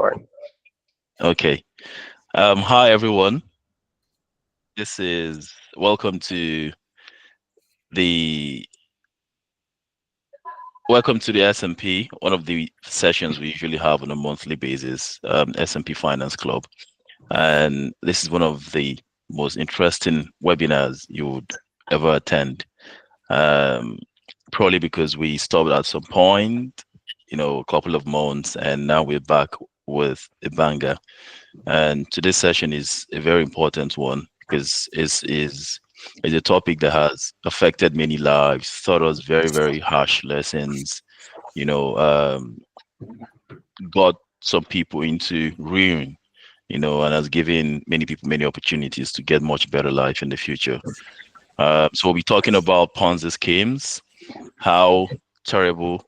fine. Okay. Hi everyone. Welcome to the S&P, one of the sessions we usually have on a monthly basis, S&P Finance Club. And this is one of the most interesting webinars you would ever attend. Um, Probably because we stopped at some point, a couple of months, and now we're back with a banger. And today's session is a very important one because it's a topic that has affected many lives, taught us very, very harsh lessons, you know, um, got some people into ruin, and has given many people many opportunities to get much better life in the future. So we'll be talking about Ponzi schemes, how terrible,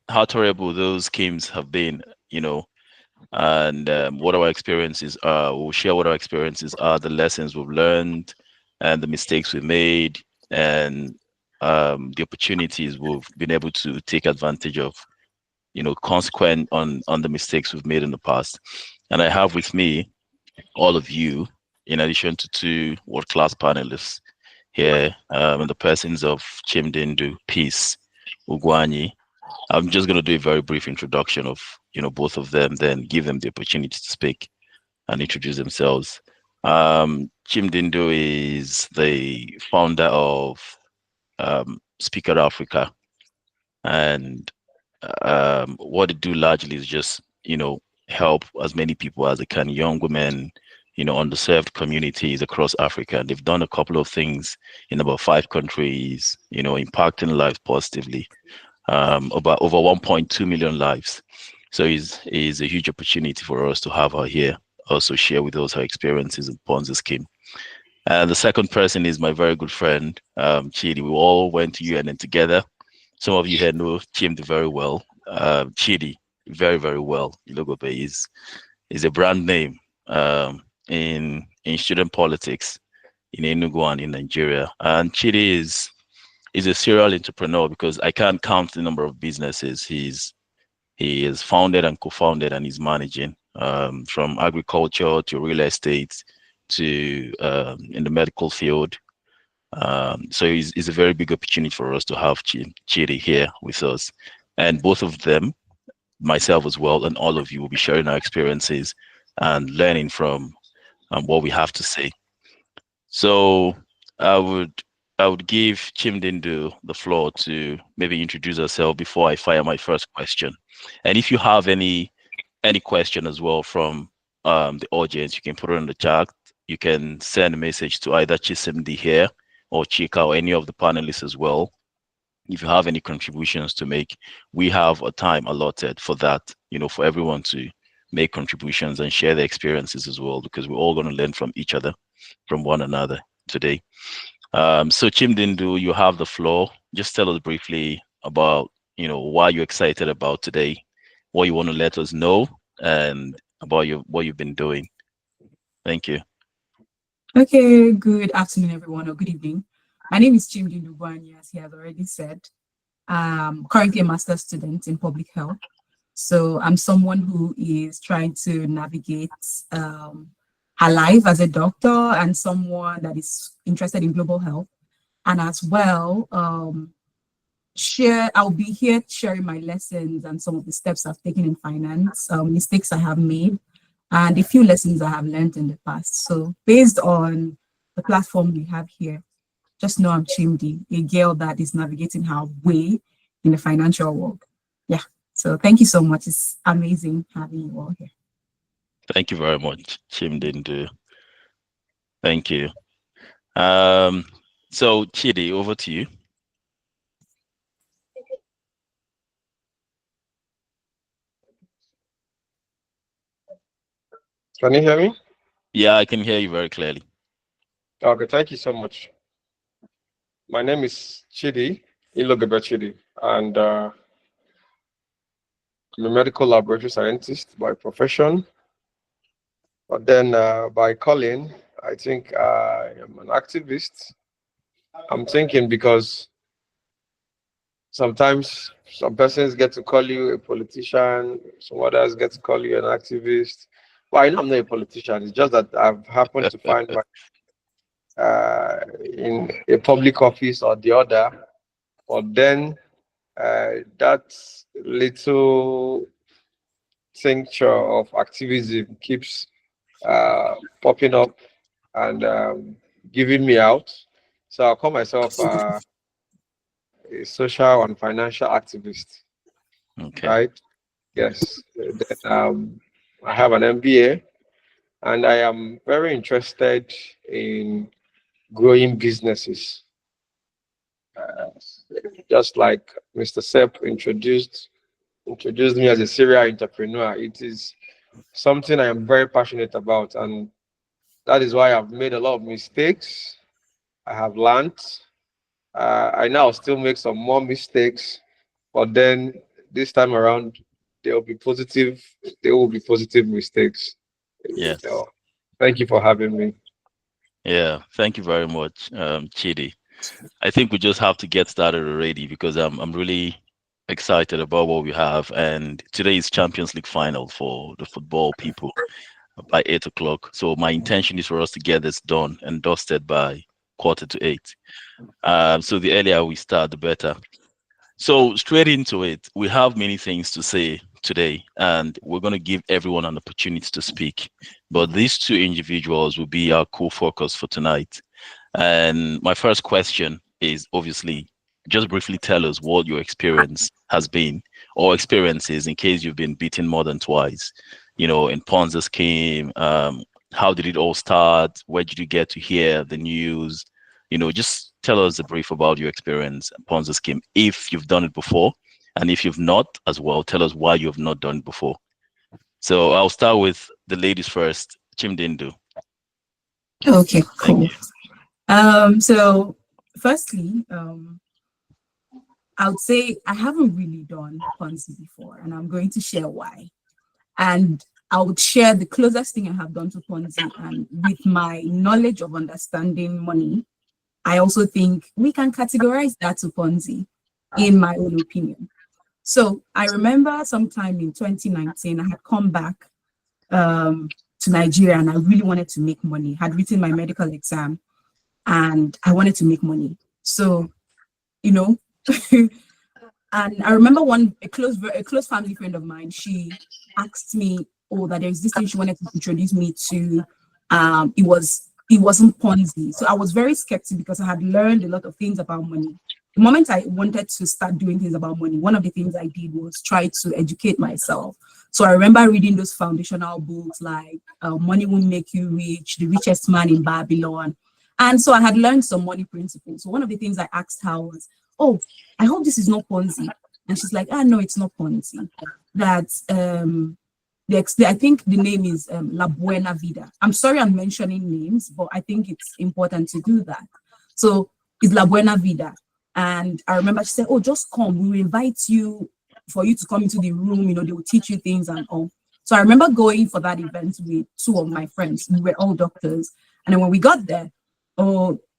how terrible those schemes have been, and what our experiences are. We'll share what our experiences are, the lessons we've learned, and the mistakes we made, and the opportunities we've been able to take advantage of, consequent on the mistakes we've made in the past. And I have with me all of you, in addition to two world-class panelists here, in the persons of Chimdindu Peace Ugwanyi. I'm just going to do a very brief introduction of both of them, then give them the opportunity to speak and introduce themselves. Chimdindo is the founder of Speaker Africa, and what they do largely is just help as many people as they can, young women, underserved communities across Africa. And they've done a couple of things in about 5 countries, impacting lives positively. About over 1.2 million lives. So it's a huge opportunity for us to have her here, also share with us her experiences in Ponzi scheme. And the second person is my very good friend, Chidi. We all went to UNN together. Some of you here know Chimdi very well. Chidi, very, very well. Ilogobe is a brand name in student politics in Enugu and in Nigeria. And Chidi is a serial entrepreneur because I can't count the number of businesses he has founded and co-founded and is managing, from agriculture to real estate to in the medical field. So it's a very big opportunity for us to have Chidi here with us. And both of them, myself as well, and all of you will be sharing our experiences and learning from what we have to say. So I would I would give Chimdindu the floor to maybe introduce herself before I fire my first question. And if you have any question as well from the audience, you can put it in the chat. You can send a message to either Chisimdi here or Chika or any of the panelists as well. If you have any contributions to make, we have a time allotted for that, for everyone to make contributions and share their experiences as well, because we're all going to learn from each other, from one another today. So Chimdindu, you have the floor. Just tell us briefly about, why you're excited about today, what you want to let us know, and about what you've been doing. Thank you. Okay, good afternoon, everyone, or good evening. My name is Chimdi Lubani, as he has already said. Currently a master's student in public health. So I'm someone who is trying to navigate her life as a doctor and someone that is interested in global health. And as well, I'll be here sharing my lessons and some of the steps I've taken in finance, mistakes I have made, and a few lessons I have learned in the past. So based on the platform we have here, just know I'm Chimdi, a girl that is navigating her way in the financial world. Yeah. So thank you so much. It's amazing having you all here. Thank you very much, Chimdindu. Thank you. So Chidi, over to you. Can you hear me? Yeah, I can hear you very clearly. Okay, thank you so much. My name is Chidi, Ilogabe Chidi, and I'm a medical laboratory scientist by profession. But then by calling, I think I am an activist. I'm thinking because sometimes some persons get to call you a politician, some others get to call you an activist. Well, I know I'm not a politician. It's just that I've happened to find my in a public office or the other. But then that little tincture of activism keeps popping up and giving me out. So I call myself a social and financial activist, Okay. right? Yes. Then I have an MBA, and I am very interested in growing businesses. Uh, just like Mr. Sepp introduced me as a serial entrepreneur. It is something I am very passionate about, and that is why I've made a lot of mistakes. I have learned. I now still make some more mistakes, but then this time around, there will be positive. There will be positive mistakes. Yes. So, thank you for having me. Yeah. Thank you very much, Chidi. I think we just have to get started already because I'm really excited about what we have. And today is Champions League final for the football people by 8 o'clock. So my intention is for us to get this done and dusted by 7:45. So the earlier we start, the better. So straight into it, we have many things to say today, and we're going to give everyone an opportunity to speak. But these two individuals will be our core focus for tonight. And my first question is obviously just briefly tell us what your experience has been or experiences in case you've been beaten more than twice, in Ponzi scheme. How did it all start? Where did you get to hear the news? Just tell us a brief about your experience at Ponzi scheme if you've done it before. And if you've not as well, tell us why you have not done it before. So I'll start with the ladies first. Chimdindu. Okay, Thank cool. you. So firstly, I would say I haven't really done Ponzi before, and I'm going to share why. And I would share the closest thing I have done to Ponzi, and with my knowledge of understanding money, I also think we can categorize that to Ponzi, in my own opinion. So I remember sometime in 2019, I had come back to Nigeria and I really wanted to make money. Had written my medical exam and I wanted to make money. So, you know, and I remember a close family friend of mine, she asked me, oh, that there's this thing she wanted to introduce me to. It wasn't Ponzi. So I was very skeptical because I had learned a lot of things about money. The moment I wanted to start doing things about money, one of the things I did was try to educate myself. So I remember reading those foundational books like Money Will Make You Rich, The Richest Man in Babylon. And so I had learned some money principles. So one of the things I asked her was, oh, I hope this is not Ponzi. And she's like, no, it's not Ponzi. That's I think the name is La Buena Vida. I'm sorry I'm mentioning names, but I think it's important to do that. So it's La Buena Vida. And I remember she said, oh, just come. We will invite you for you to come into the room. They will teach you things and all. So I remember going for that event with two of my friends. We were all doctors. And then when we got there,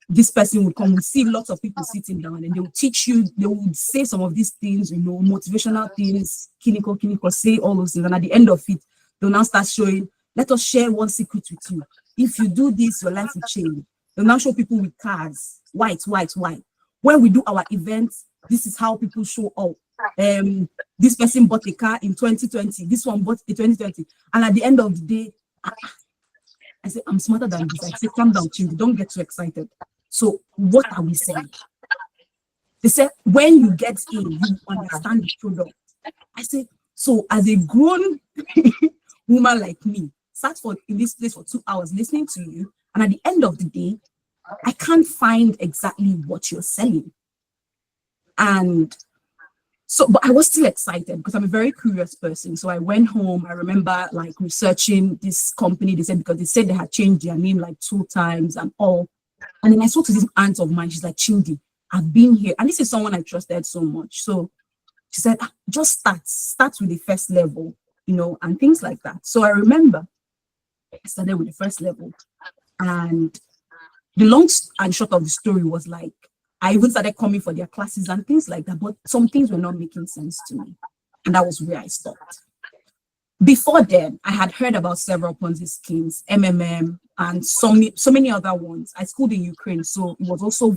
this person would come. We see lots of people sitting down and they will teach you. They would say some of these things, motivational things, clinical, say all those things. And at the end of it, they'll now start showing, let us share one secret with you. If you do this, your life will change. They'll now show people with cars, white. When we do our events, this is how people show up. This person bought a car in 2020. This one bought in 2020. And at the end of the day, I said, I'm smarter than this. I said, calm down, chill. Don't get too excited. So what are we saying? They said, when you get in, you understand the product. I said, so as a grown woman like me, sat in this place for 2 hours listening to you, and at the end of the day, I can't find exactly what you're selling. And so, but I was still excited because I'm a very curious person. So I went home. I remember like researching this company. They said they had changed their name like 2 times and all. And then I spoke to this aunt of mine. She's like, Chindi, I've been here. And this is someone I trusted so much. So she said, just start with the first level, and things like that. So I remember I started with the first level. And the long and short of the story was like, I even started coming for their classes and things like that, but some things were not making sense to me. And that was where I stopped. Before then, I had heard about several Ponzi schemes, MMM, and so many other ones. I schooled in Ukraine, so it was also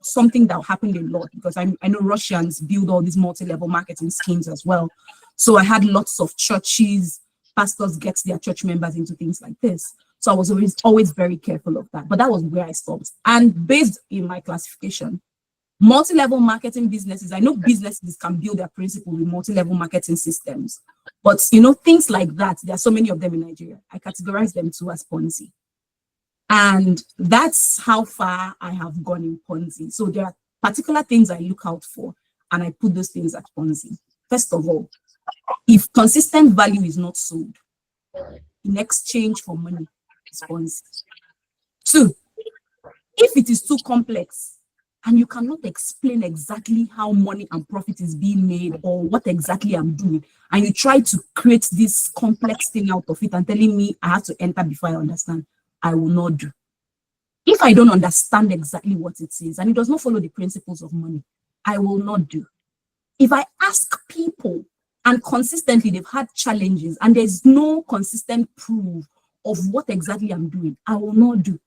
something that happened a lot, because I know Russians build all these multi-level marketing schemes as well. So I had lots of churches, pastors get their church members into things like this. So I was always very careful of that. But that was where I stopped. And based in my classification, multi-level marketing businesses, I know businesses can build their principle with multi-level marketing systems, but things like that, there are so many of them in Nigeria. I categorize them too as Ponzi. And that's how far I have gone in Ponzi. So there are particular things I look out for, and I put those things at Ponzi. First of all, if consistent value is not sold in exchange for money, it's Ponzi. 2, if it is too complex and you cannot explain exactly how money and profit is being made or what exactly I'm doing, and you try to create this complex thing out of it and telling me I have to enter before I understand, I will not do. If I don't understand exactly what it is and it does not follow the principles of money, I will not do. If I ask people and consistently they've had challenges and there's no consistent proof of what exactly I'm doing, I will not do.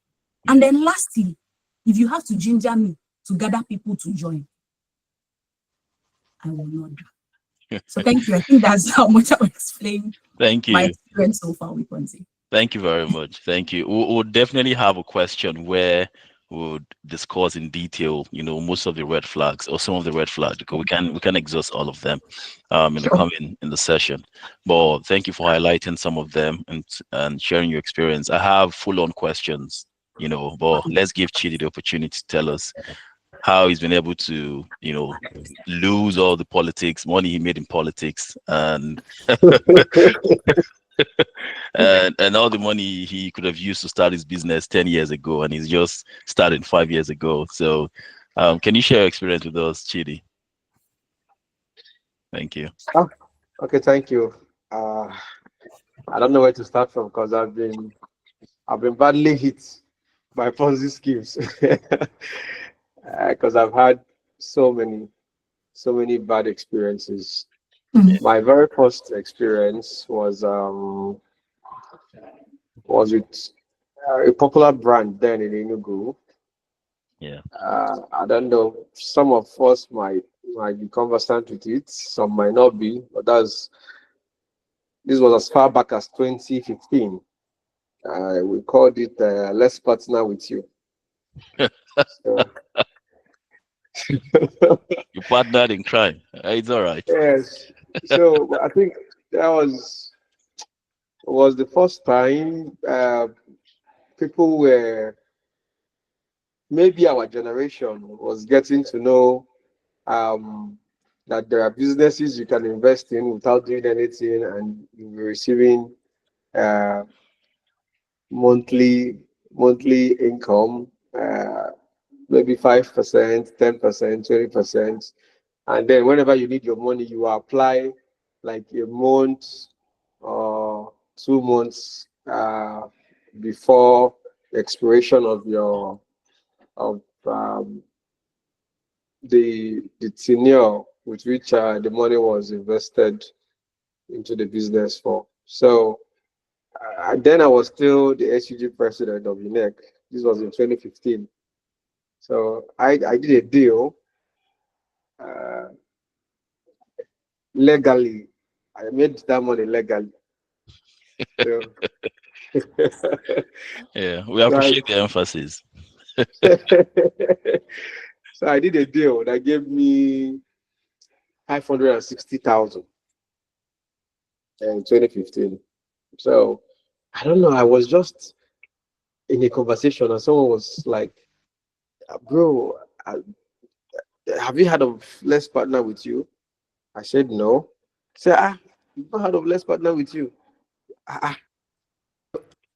And then lastly, if you have to ginger me to gather people to join, I will not do. So thank you. I think that's how much I'll explain Thank my you. experience so far with Ponzi. Thank you very much. Thank you. We'll definitely have a question where we'll discuss in detail, most of the red flags or some of the red flags, because we can exhaust all of them in the session. But thank you for highlighting some of them and sharing your experience. I have full-on questions, but let's give Chidi the opportunity to tell us how he's been able to, lose all the money he made in politics, and and all the money he could have used to start his business 10 years ago, and he's just started 5 years ago. So can you share your experience with us, Chidi? Thank you. Okay, thank you. I don't know where to start from because I've been badly hit by Ponzi schemes because I've had so many bad experiences. My very first experience was with a popular brand then in Enugu. Yeah. I don't know. Some of us might be conversant with it. Some might not be. But this was as far back as 2015. We called it "Let's Partner with You." So, You partnered in crime. It's all right. yes. So I think that was the first time people were, maybe our generation was getting to know that there are businesses you can invest in without doing anything, and you'll be receiving uh, monthly income, maybe 5%, 10%, 20%, and then whenever you need your money, you apply like a month or 2 months before the expiration of your of the tenure with which the money was invested into the business for. So then I was still the SUG president of UNEC. This was in 2015. So I did a deal uh, legally. I made that money legally. So, Yeah, we so appreciate the emphasis. so I did a deal that gave me 560,000 in 2015. So I don't know. I was just in a conversation and someone was like, "Bro, have you heard of Let's Partner with You?" I said no. Say, you've not heard of Let's Partner with You? Ah,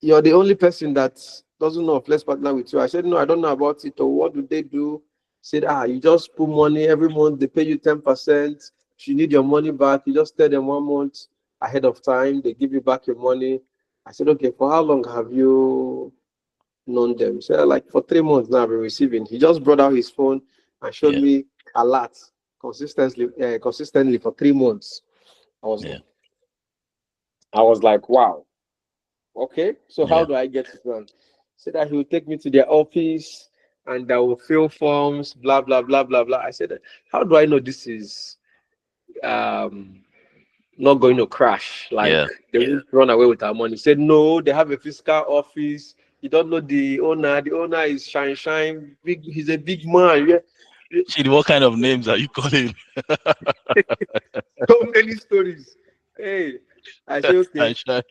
you're the only person that doesn't know of Let's Partner with You. I said no, I don't know about it. Or what do they do? Said, you just put money every month. They pay you 10%. If you need your money back, you just tell them 1 month ahead of time. They give you back your money. I said, okay. For how long have you known them? So like for 3 months now, I've been receiving. He just brought out his phone. and showed Yeah. me a lot consistently for 3 months. I was Yeah. I was like, wow, okay. So how Yeah. do I get it done? So that he would take me to their office and I will fill forms, blah blah blah blah blah. I said, how do I know this is um not going to crash? Like Yeah. they won't run away with our money. He said, no, they have a fiscal office. You don't know the owner. The owner is Shine Shine. Big, he's a big man. Yeah. Shit, what kind of names are you calling? So many stories. Hey, I said, okay. Sunshine.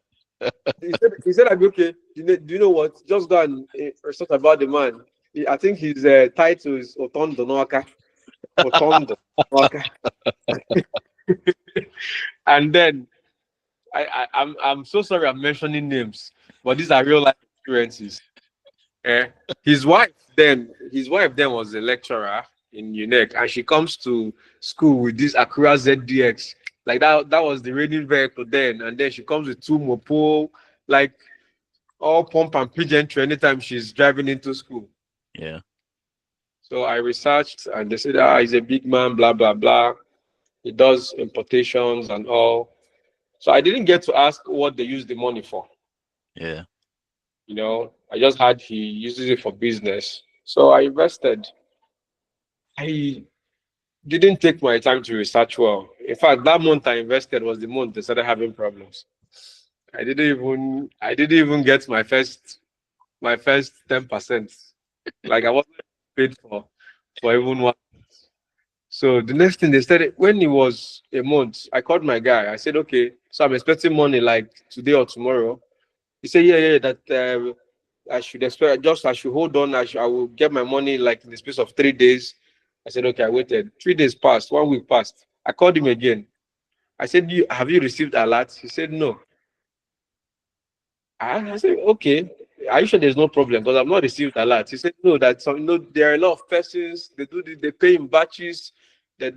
He said, I'll be okay. Do you know what? Just go and research about the man. I think his title is Otondo Noaka. Otondo Noaka. And then I'm so sorry I'm mentioning names, but these are real life experiences. Eh? His wife then was a lecturer in UNEC, and she comes to school with this Acura ZDX. Like that was the reigning vehicle then, and then she comes with two Mopo, like all pump and pigeon anytime she's driving into school. Yeah. So I researched, and they said, he's a big man, blah blah blah. He does importations and all. So I didn't get to ask what they use the money for. Yeah. I just had he uses it for business. So I invested. I didn't take my time to research well. In fact, that month I invested was the month they started having problems. I didn't even get my first 10%. Like I wasn't paid for even one. So the next thing they said, when it was a month, I called my guy. I said, okay, so I'm expecting money like today or tomorrow. He said, yeah, yeah, that I should expect, just I should hold on. I will get my money like in the space of 3 days. I said, okay, I waited. 3 days passed, 1 week passed. I called him again. I said, have you received alert? He said, no. I said, okay. Are you sure there's no problem? Because I've not received alert. He said, no, that there are a lot of persons, they pay in batches, that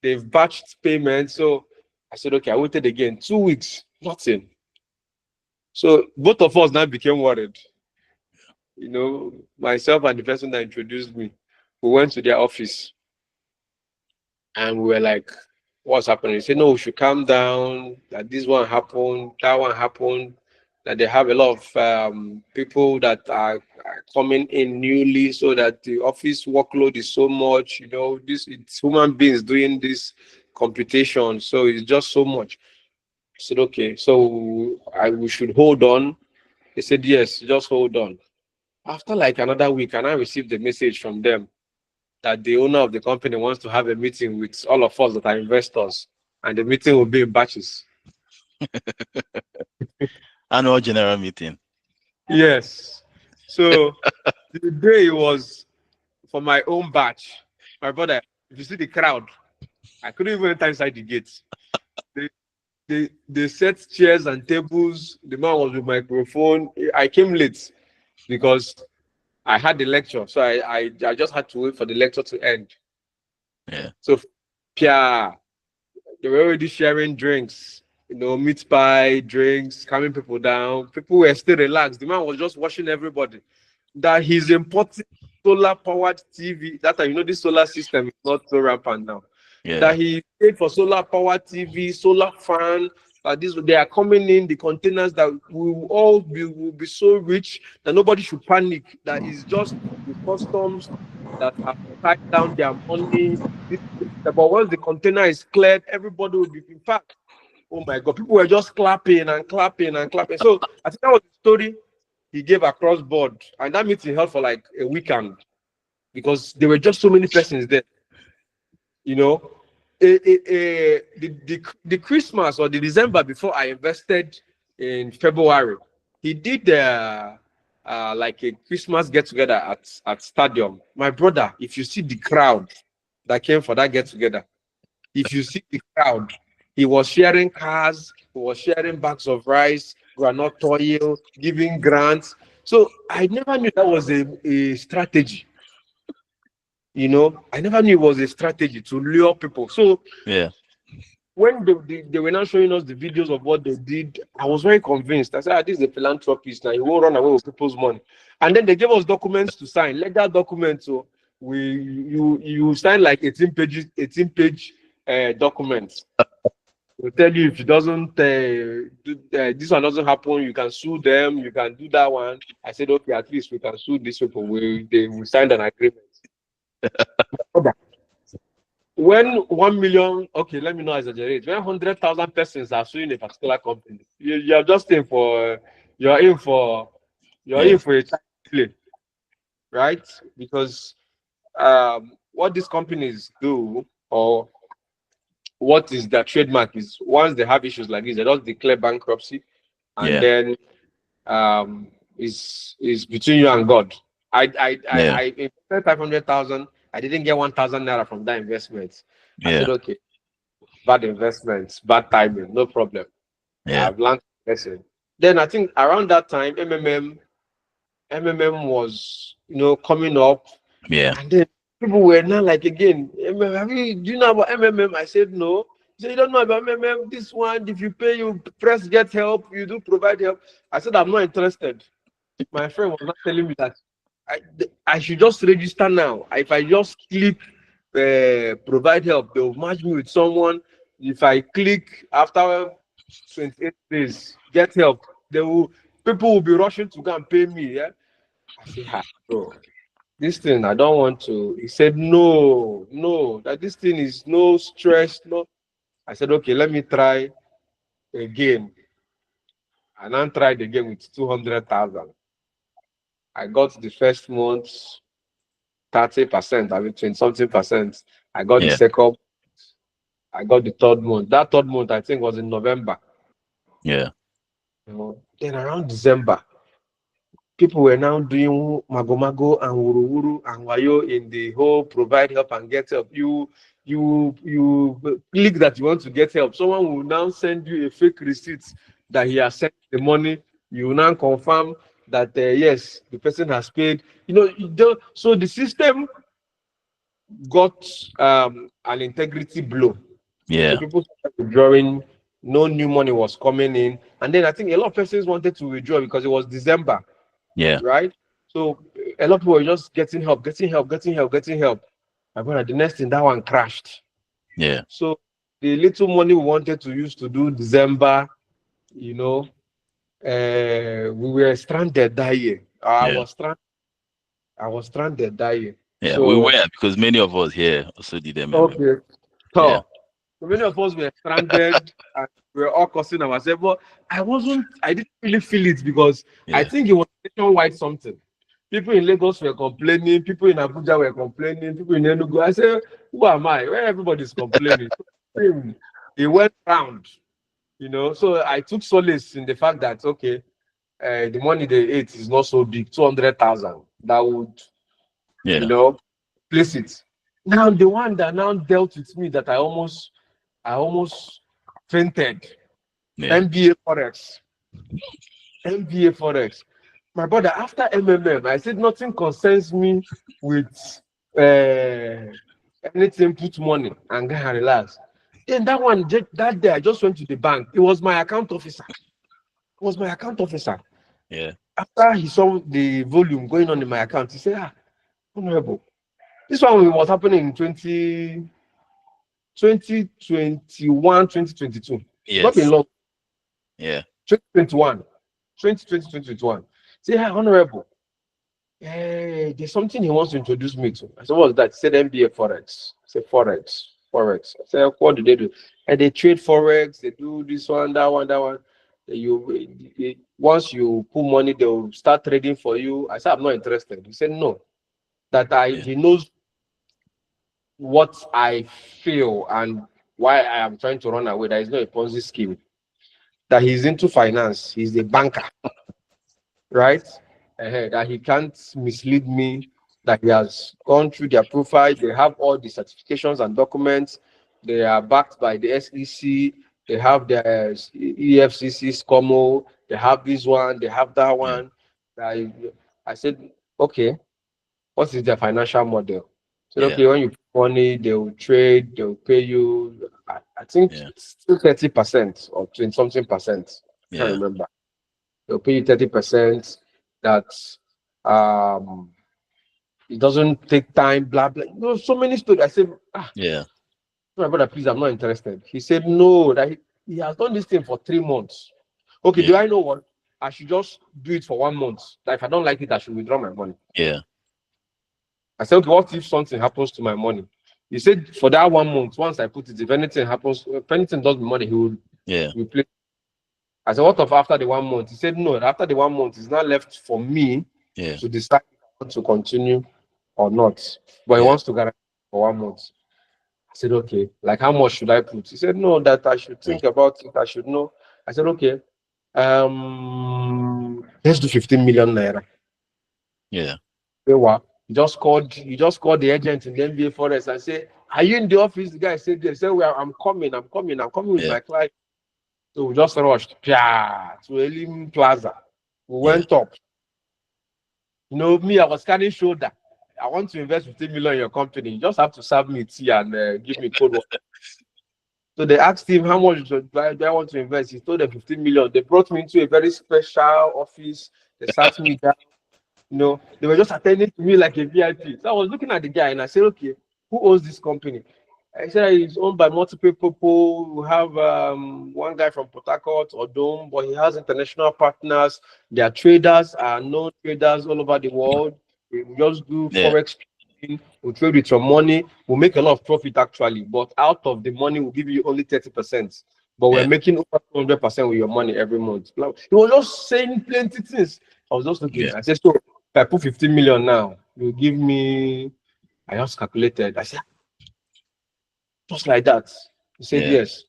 they've batched payments. So I said, okay, I waited again. 2 weeks, nothing. So both of us now became worried. Myself and the person that introduced me, we went to their office and we were like, what's happening? He said, no, we should calm down, that this one happened, that one happened, that they have a lot of people that are coming in newly, so that the office workload is so much, it's human beings doing this computation. So it's just so much. I said, okay, so we should hold on. They said, yes, just hold on. After like another week, and I received a message from them that the owner of the company wants to have a meeting with all of us that are investors, and the meeting will be in batches. Annual general meeting. Yes. So the day it was for my own batch, my brother, if you see the crowd, I couldn't even enter inside the gate. They set chairs and tables. The man was with microphone. I came late because I had the lecture, so I just had to wait for the lecture to end. Yeah. So, Pia, they were already sharing drinks, meat pie, drinks, calming people down. People were still relaxed. The man was just watching everybody. That he's importing solar powered TV. That time, this solar system is not so rampant now. Yeah. That he paid for solar powered TV, solar fan. They are coming in the containers that will be so rich that nobody should panic. That is just the customs that have tied down their money. But once the container is cleared, everybody will be. In fact, oh my God, people were just clapping and clapping and clapping. So I think that was the story he gave across board, and that meeting held for like a weekend because there were just so many persons there. The Christmas or the December before I invested in February, he did like a Christmas get together at stadium. My brother, if you see the crowd that came for that get together, if you see the crowd, he was sharing cars, he was sharing bags of rice, granite oil, giving grants. So I never knew that was a strategy. I never knew it was a strategy to lure people. So Yeah. when they were now showing us the videos of what they did, I was very convinced. I said, this is a philanthropist now. He won't run away with people's money. And then they gave us documents to sign, legal documents. So you sign like 18 page documents. Will tell you if it doesn't this one doesn't happen, you can sue them, you can do that one. I said, okay, at least we can sue these people. We signed an agreement. When 1 million, okay, let me not exaggerate. When 100,000 persons are suing a particular company, you're just in for you're in for you're Yeah. in for a child play, right? Because what these companies do, or what is their trademark, is once they have issues like this, they just declare bankruptcy, and Yeah. then is between you and God. Yeah. I invested 500,000. I didn't get 1,000 naira from that investment. I Yeah. said, okay, bad investments, bad timing, no problem. Yeah. I've learned the lesson. Then I think around that time, MMM was coming up, Yeah. and then people were now like, again, do you know about MMM? I said no. He said, you don't know about MMM? This one, if you pay, you press get help, you do provide help. I said, I'm not interested. My friend was not telling me that I should just register now. If I just click provide help, they'll match me with someone. If I click after 28 days, get help, they will people will be rushing to go and pay me. Yeah. I said, bro, this thing I don't want to. He said, no, no, that this thing is no stress. No. I said, okay, let me try again. And I tried again with 200,000. I got the first month 30%, I mean 20 something percent. I got the Yeah. second, I got the third month. That third month I think was in November. Yeah. Then around December, people were now doing mago and wuru and wayo in the whole provide help and get help. You click that you want to get help. Someone will now send you a fake receipt that he has sent the money. You will now confirm that yes, the person has paid. So the system got an integrity blow. So Yeah. people started withdrawing, no new money was coming in. And then I think a lot of persons wanted to withdraw because it was December, Yeah. right? So a lot of people were just getting help, getting help, getting help, getting help. My brother, the next thing, that one crashed. Yeah. So the little money we wanted to use to do December, you know, we were stranded that year. Yeah. I was stranded that year. Yeah. We So were, because many of us here also did MMM. okay. Yeah. So many of us were stranded and we were all cursing ourselves. But I didn't really feel it because I Yeah. think it was nationwide something. People in Lagos were complaining, people in Abuja were complaining, people in Enugu. I said, who am I? Where everybody's complaining. It went round, So I took solace in the fact that, okay, the money they ate is not so big, 200,000. That would, you Yeah. know, place it. Now, the one that now dealt with me that I almost fainted. Yeah. MBA Forex. MBA Forex. My brother, after MMM, I said nothing concerns me with uh, anything, put money and go and relax. Then that day, I just went to the bank. It was my account officer. It was my account officer. Yeah. After he saw the volume going on in my account, he said, Honorable, this one was happening in 2021, 2022. Not been Yes. long. Yeah. 2021, 2020, 2021. Say, hi, Honorable. There's something he wants to introduce me to. I said, what's that? He said, MBA Forex. I said, Forex. Forex. I said, what do they do? And they trade Forex. They do this one, that one, that one. Once you put money, they'll start trading for you. I said, I'm not interested. He said, no. Yeah. He knows what I feel and why I am trying to run away. There is no a Ponzi scheme. That he's into finance. He's a banker, right? That he can't mislead me, that he has gone through their profile. They have all the certifications and documents. They are backed by the SEC. They have their EFCC, SCOMO. They have this one. They have that Yeah. one. I said, okay, what is their financial model? I said, Yeah. okay, when you put money, they will trade, they will pay you. I think Yeah. it's still 30% or 20 something percent. I can't Yeah. remember. They'll pay you 30%. That um It doesn't take time, blah blah. So many stories. I said, Yeah. my brother, please, I'm not interested. He said, no, that he has done this thing for 3 months. Okay, Yeah. do I know what? I should just do it for 1 month. That if I don't like it, I should withdraw my money. Yeah. I said, okay, what if something happens to my money? He said, for that 1 month, once I put it, if anything happens, if anything does with money, he will Yeah. replace. I said, what if after the 1 month? He said, no, after the 1 month, it's not left for me Yeah. to decide if I want to continue or not. But he Yeah. wants to guarantee for 1 month. I said, okay, like how much should I put? He said, no, that I should Yeah. think about it. I should know. I said, okay, let's do 15 million naira. Yeah. Say what? You just called the agent in the NBA Forest and say, are you in the office? The guy said, they said, well, I'm coming with Yeah. my client. So we just rushed to Elim Plaza. We Yeah. went up. Me, I was carrying shoulder. I want to invest 15 million in your company. You just have to serve me tea and give me code. So they asked him how much do I want to invest. He told them 15 million. They brought me into a very special office. They sat me down. They were just attending to me like a VIP. So I was looking at the guy and I said, okay, who owns this company? I said it's owned by multiple people. We have one guy from Port Harcourt or Dome, but he has international partners. Their traders are known traders all over the world. We just do Yeah. forex trading. We trade with your money. We make a lot of profit actually, but out of the money, we'll give you only 30%. But we're Yeah. making over 200% with your money every month. Like, he was just saying plenty things. I was just looking. Yeah. I said, so if I put 15 million now, you give me. I just calculated. I said, just like that. He said, Yeah. yes.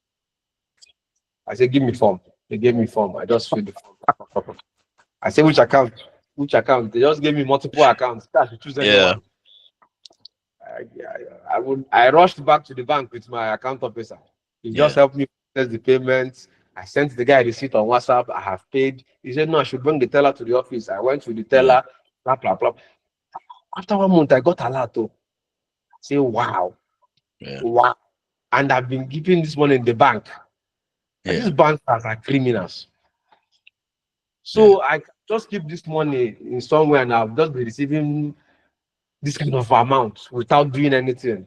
I said, give me form. They gave me form. I just filled the form. I said, which account? Which account? They just gave me multiple accounts. I should choose Yeah. anyone. I rushed back to the bank with my account officer. He just Yeah. helped me process the payments. I sent the guy a receipt on WhatsApp. I have paid. He said, no, I should bring the teller to the office. I went to the Yeah. teller, blah, blah, blah. After 1 month, I got a lot. I say, wow, Yeah. wow. And I've been keeping this money in the bank. And Yeah. these banks are criminals. Yeah. So I just keep this money in somewhere and I'll just be receiving this kind of amount without doing anything.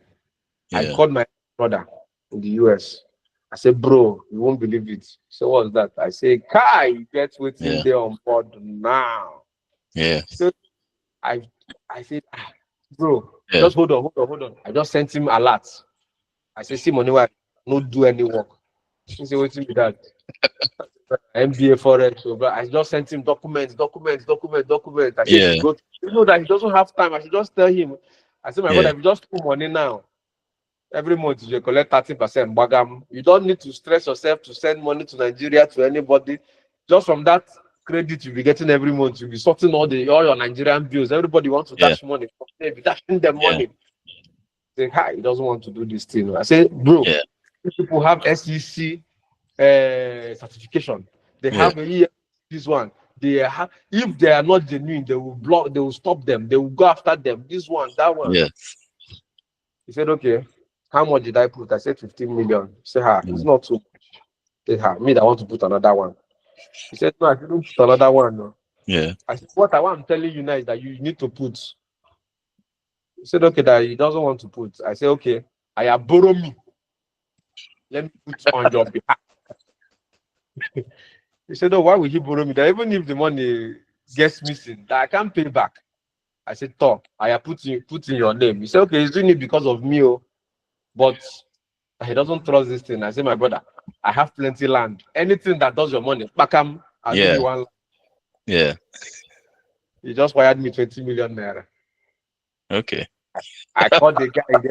I Yeah. called my brother in the US. I said, bro, you won't believe it. So what's that? I say, Kai, get waiting Yeah. there on board now. Yeah. So I I said, bro, Yeah. just hold on. I just sent him a lot. I said, see money why no do any work. He said, waiting with that. MBA Forex. So, but I just sent him documents. I said, Yeah. should go. That he doesn't have time. I should just tell him. I said, my brother, Yeah. if you just put money now, every month you collect 30% bagam. You don't need to stress yourself to send money to Nigeria to anybody. Just from that credit you'll be getting every month, you'll be sorting all your Nigerian bills. Everybody wants to Yeah. dash money. They'll be dashing them Yeah. money. Say, hi, he doesn't want to do this thing. I say, bro, Yeah. people have SEC certification. They Yeah. have this one. They have, if they are not genuine, they will block, they will stop them, they will go after them. This one, that one. Yeah. He said, okay, how much did I put? I said 15 million. He said, it's not too much. He said, me, I want to put another one. He said, no, I didn't put another one. No. Yeah. I said, what I'm telling you now is that you need to put. He said, okay, that he doesn't want to put. I said, okay, I have borrow me. Let me put on your behalf. He said, oh, why would he borrow me? That even if the money gets missing, that I can't pay back. I said, Tom, I have put in your name. He said, okay, he's doing it because of me, but he doesn't trust this thing. I said, my brother, I have plenty land. Anything that does your money, back I'll give Yeah. you one. Yeah. He just wired me 20 million naira. Okay. I called the guy in the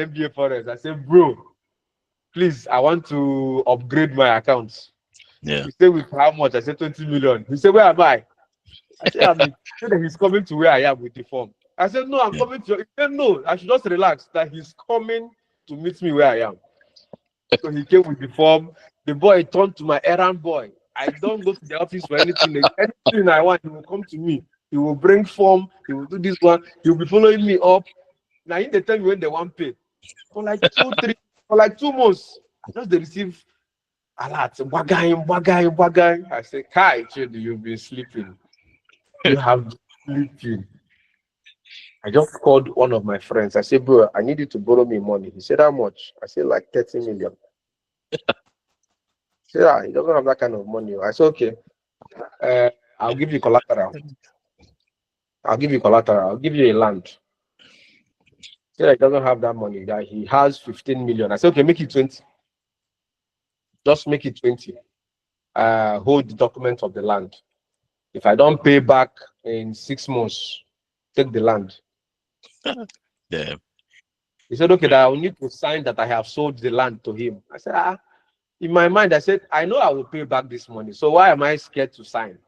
NBA Forest. I said, bro, please, I want to upgrade my account. Yeah. He said, with how much? I said, 20 million. He said, where am I? I said, he said that he's coming to where I am with the form. I said, no, I'm Yeah. coming to. He said, no, I should just relax. That he's coming to meet me where I am. So he came with the form. The boy turned to my errand boy. I don't go to the office for anything. Anything I want, he will come to me. He will bring form. He will do this one. He will be following me up. Now, in the time when they want pay for like 2 months, I just they receive a lot. Wagain. I say, Kai, Chidi, you've been sleeping. You have been sleeping. I just called one of my friends. I said, bro, I need you to borrow me money. He said, how much? I said, like 30 million. He said, he doesn't have that kind of money. I said, okay, uh, I'll give you collateral. I'll give you collateral. I'll give you a land. He said, he doesn't have that money. That he has 15 million. I said, okay, make it 20. Just make it 20. Hold the document of the land. If I don't pay back in 6 months, take the land. Yeah. He said, okay, that I will need to sign that I have sold the land to him. I said, in my mind, I said, I know I will pay back this money. So why am I scared to sign?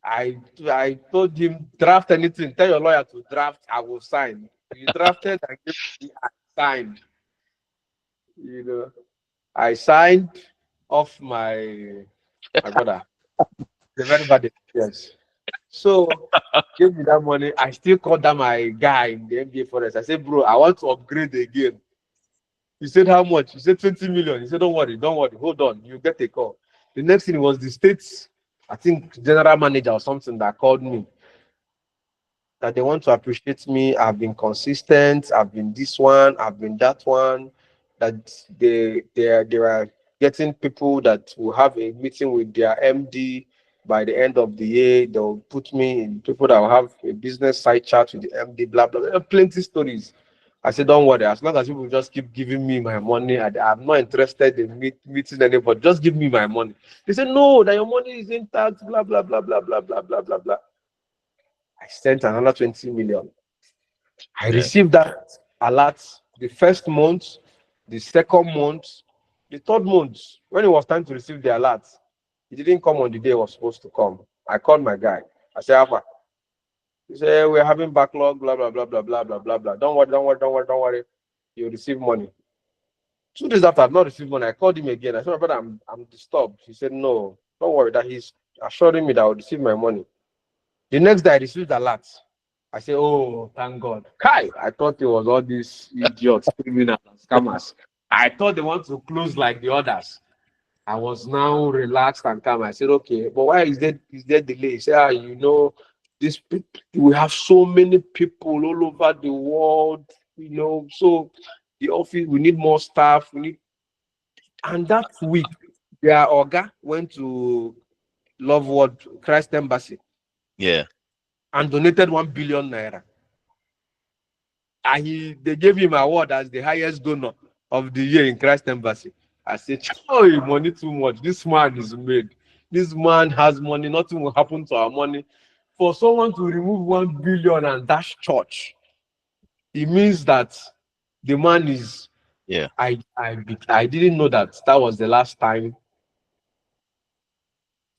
I told him, draft anything. Tell your lawyer to draft. I will sign. He drafted and gave me, I signed. You know, I signed off my brother. The very bad experience. So gave me that money. I still called that my guy in the MBA Forest. I said, bro, I want to upgrade again. He said, how much? He said 20 million. He said, don't worry, hold on, you get a call. The next thing was the state's, I think, general manager or something that called me that they want to appreciate me. I've been consistent, I've been this one, I've been that one, that they are getting people that will have a meeting with their MD by the end of the year. They'll put me in people that will have a business side chat with the MD, blah blah blah. Plenty stories. I said, don't worry, as long as people just keep giving me my money, I'm not interested in meeting anybody. Just give me my money. They said, no, that your money is intact, blah, blah, blah, blah, blah, blah, blah, blah, blah. I sent another 20 million. I Yeah. received that alert the first month, the second month, the third month. When it was time to receive the alert, it didn't come on the day it was supposed to come. I called my guy. I said, Alpha. He said, we're having backlog, blah, blah, blah, blah, blah, blah, blah, blah. Don't worry, don't worry, don't worry, don't worry. You'll receive money. 2 days after I've not received money, I called him again. I said, brother, I'm disturbed. He said, no, don't worry, that he's assuring me that I'll receive my money. The next day I received the alert. I said, oh, thank God. Kai, I thought it was all these idiots, criminals, and scammers. I thought they want to close like the others. I was now relaxed and calm. I said, okay, but why is there delay? He said, this people, we have so many people all over the world, so the office, we need more staff, and that week, their Oga went to Love World Christ Embassy Yeah. and donated 1 billion naira. And they gave him an award as the highest donor of the year in Christ Embassy. I said, oh, money too much. This man is made. This man has money. Nothing will happen to our money. For someone to remove 1 billion and dash church, it means that the man is. Yeah. I didn't know that was the last time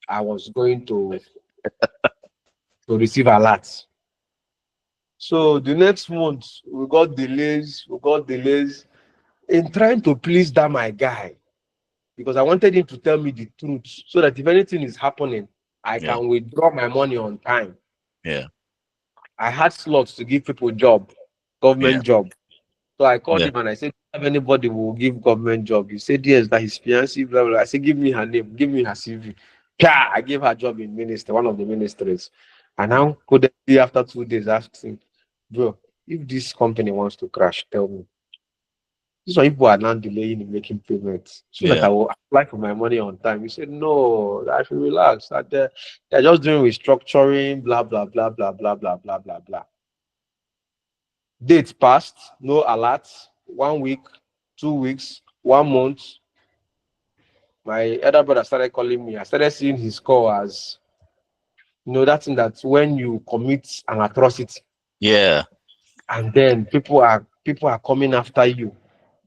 I was going to receive alerts. So the next month we got delays. In trying to please that my guy, because I wanted him to tell me the truth so that if anything is happening, I Yeah. can withdraw my money on time. Yeah. I had slots to give people Yeah. government job. So I called Yeah. him and I said, have anybody who will give government job? He said, yes, that his fiancée, blah, blah. I said, give me her name, give me her CV. Yeah, I gave her job in ministry, one of the ministries. And now, could be after 2 days, asking, bro, if this company wants to crash, tell me. These are people are now delaying in making payments so that Yeah. I will apply for my money on time. He said, no, I should relax. That they're just doing restructuring, blah, blah, blah, blah, blah, blah, blah, blah, blah. Dates passed, no alerts. 1 week, 2 weeks, 1 month. My elder brother started calling me. I started seeing his call as, that thing that when you commit an atrocity Yeah. and then people are coming after you,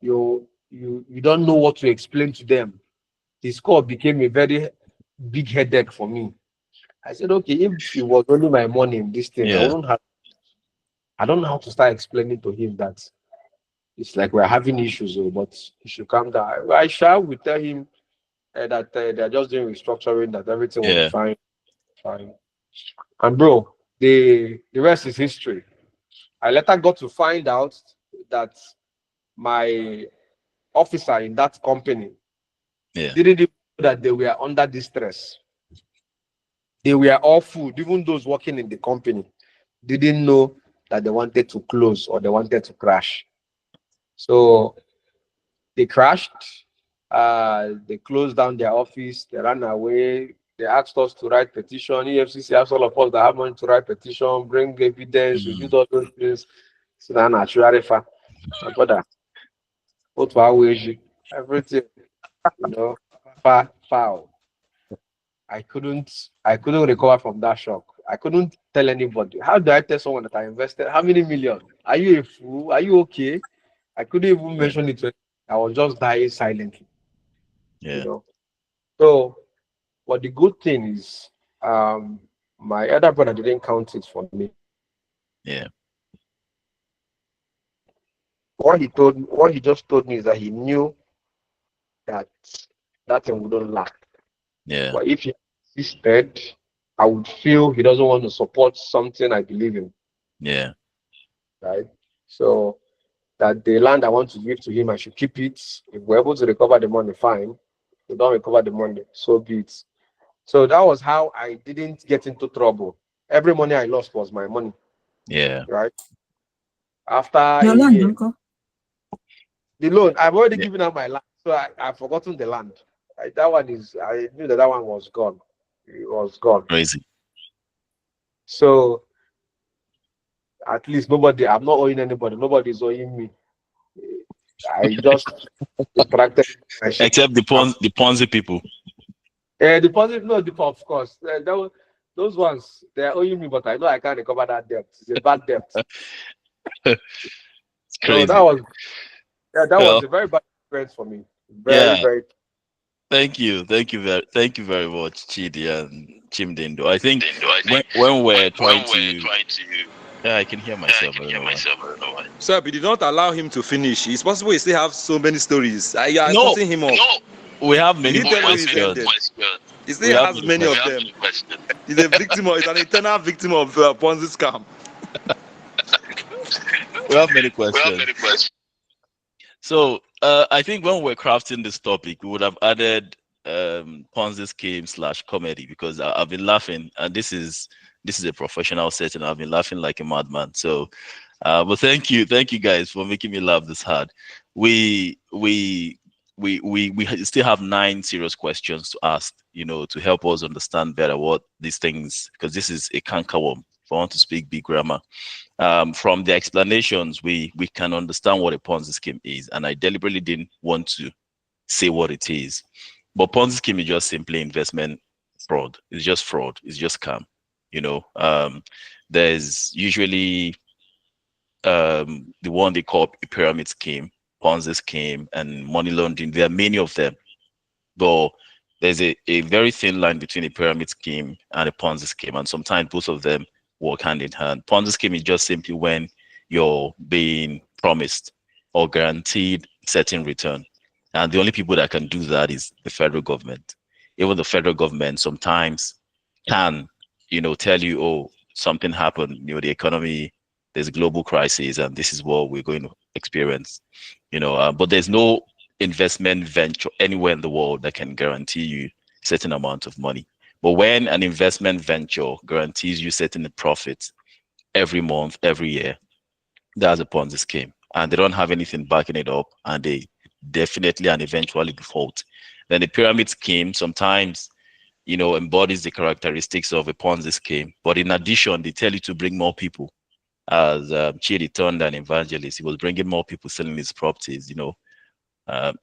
you don't know what to explain to them. His call became a very big headache for me. I said, okay, if it was only my money in this thing, Yeah. I don't know how to start explaining to him that it's like we're having issues, but he should calm down. I shall we tell him that they're just doing restructuring, that everything will be Yeah. fine. Fine. And bro, the rest is history. I later got to find out that my officer in that company Yeah. didn't even know that they were under distress. They were all food, even those working in the company didn't know that they wanted to close or they wanted to crash. So they crashed. They closed down their office. They ran away. They asked us to write petition. EFCC asked all of us that have money to write petition, bring evidence. We did all those things. So now, naturally, my brother, what everything, foul. I couldn't recover from that shock. I couldn't tell anybody. How do I tell someone that I invested? How many million? Are you a fool? Are you okay? I couldn't even Yeah. mention it to. I was just dying silently. You Yeah. know. So, but the good thing is, my other brother didn't count it for me. Yeah. What he just told me is that he knew that that thing wouldn't last. Yeah. But if he insisted, I would feel he doesn't want to support something I believe in, Yeah. right? So that the land I want to give to him, I should keep it. If we're able to recover the money, fine. If we don't recover the money, so be it. So that was how I didn't get into trouble. Every money I lost was my money, Yeah. right? After a Your land, year, Uncle. the loan, I've already Yeah. given out my land, so I've forgotten the land. That one is, I knew that one was gone. It was gone. Crazy. So at least nobody, I'm not owing anybody. Nobody's owing me. I just attracted my share. Except the Ponzi people. Deposit, no, of course. Those ones, they're owing me, but I know I can't recover that debt. It's a bad debt. It's So that crazy. was, yeah, that was Well, a very bad experience for me. Very, yeah. very. Thank you. Thank you very much, Chidi and Chimdindo. I think when we're trying to, yeah, I can hear myself. I don't know why. Sir, we did not allow him to finish. It's possible he still have so many stories. You are No, cutting him off. we have many Did he tell you he's ended? questions. He We still have has many many of questions. them. He's a victim of, he's an eternal victim of Ponzi scam. We have many questions. So I think when we're crafting this topic, we would have added Ponzi scheme / comedy because I've been laughing, and this is a professional setting. I've been laughing like a madman. So, but thank you guys for making me laugh this hard. We still have 9 serious questions to ask, to help us understand better what these things, because this is a cankerworm. If I want to speak big grammar, from the explanations, we can understand what a Ponzi scheme is, and I deliberately didn't want to say what it is. But Ponzi scheme is just simply investment fraud. It's just fraud. It's just scam. There's usually the one they call a pyramid scheme, Ponzi scheme, and money laundering. There are many of them, but there's a very thin line between a pyramid scheme and a Ponzi scheme, and sometimes both of them work hand in hand. Ponzi scheme is just simply when you're being promised or guaranteed certain return, and the only people that can do that is the federal government. Even the federal government sometimes can, tell you, oh, something happened, the economy, there's a global crisis, and this is what we're going to experience, but there's no investment venture anywhere in the world that can guarantee you certain amount of money. But when an investment venture guarantees you certain profits every month, every year, that's a Ponzi scheme. And they don't have anything backing it up, and they definitely and eventually default. Then the pyramid scheme sometimes, embodies the characteristics of a Ponzi scheme. But in addition, they tell you to bring more people. As Chidi turned an evangelist, he was bringing more people selling his properties,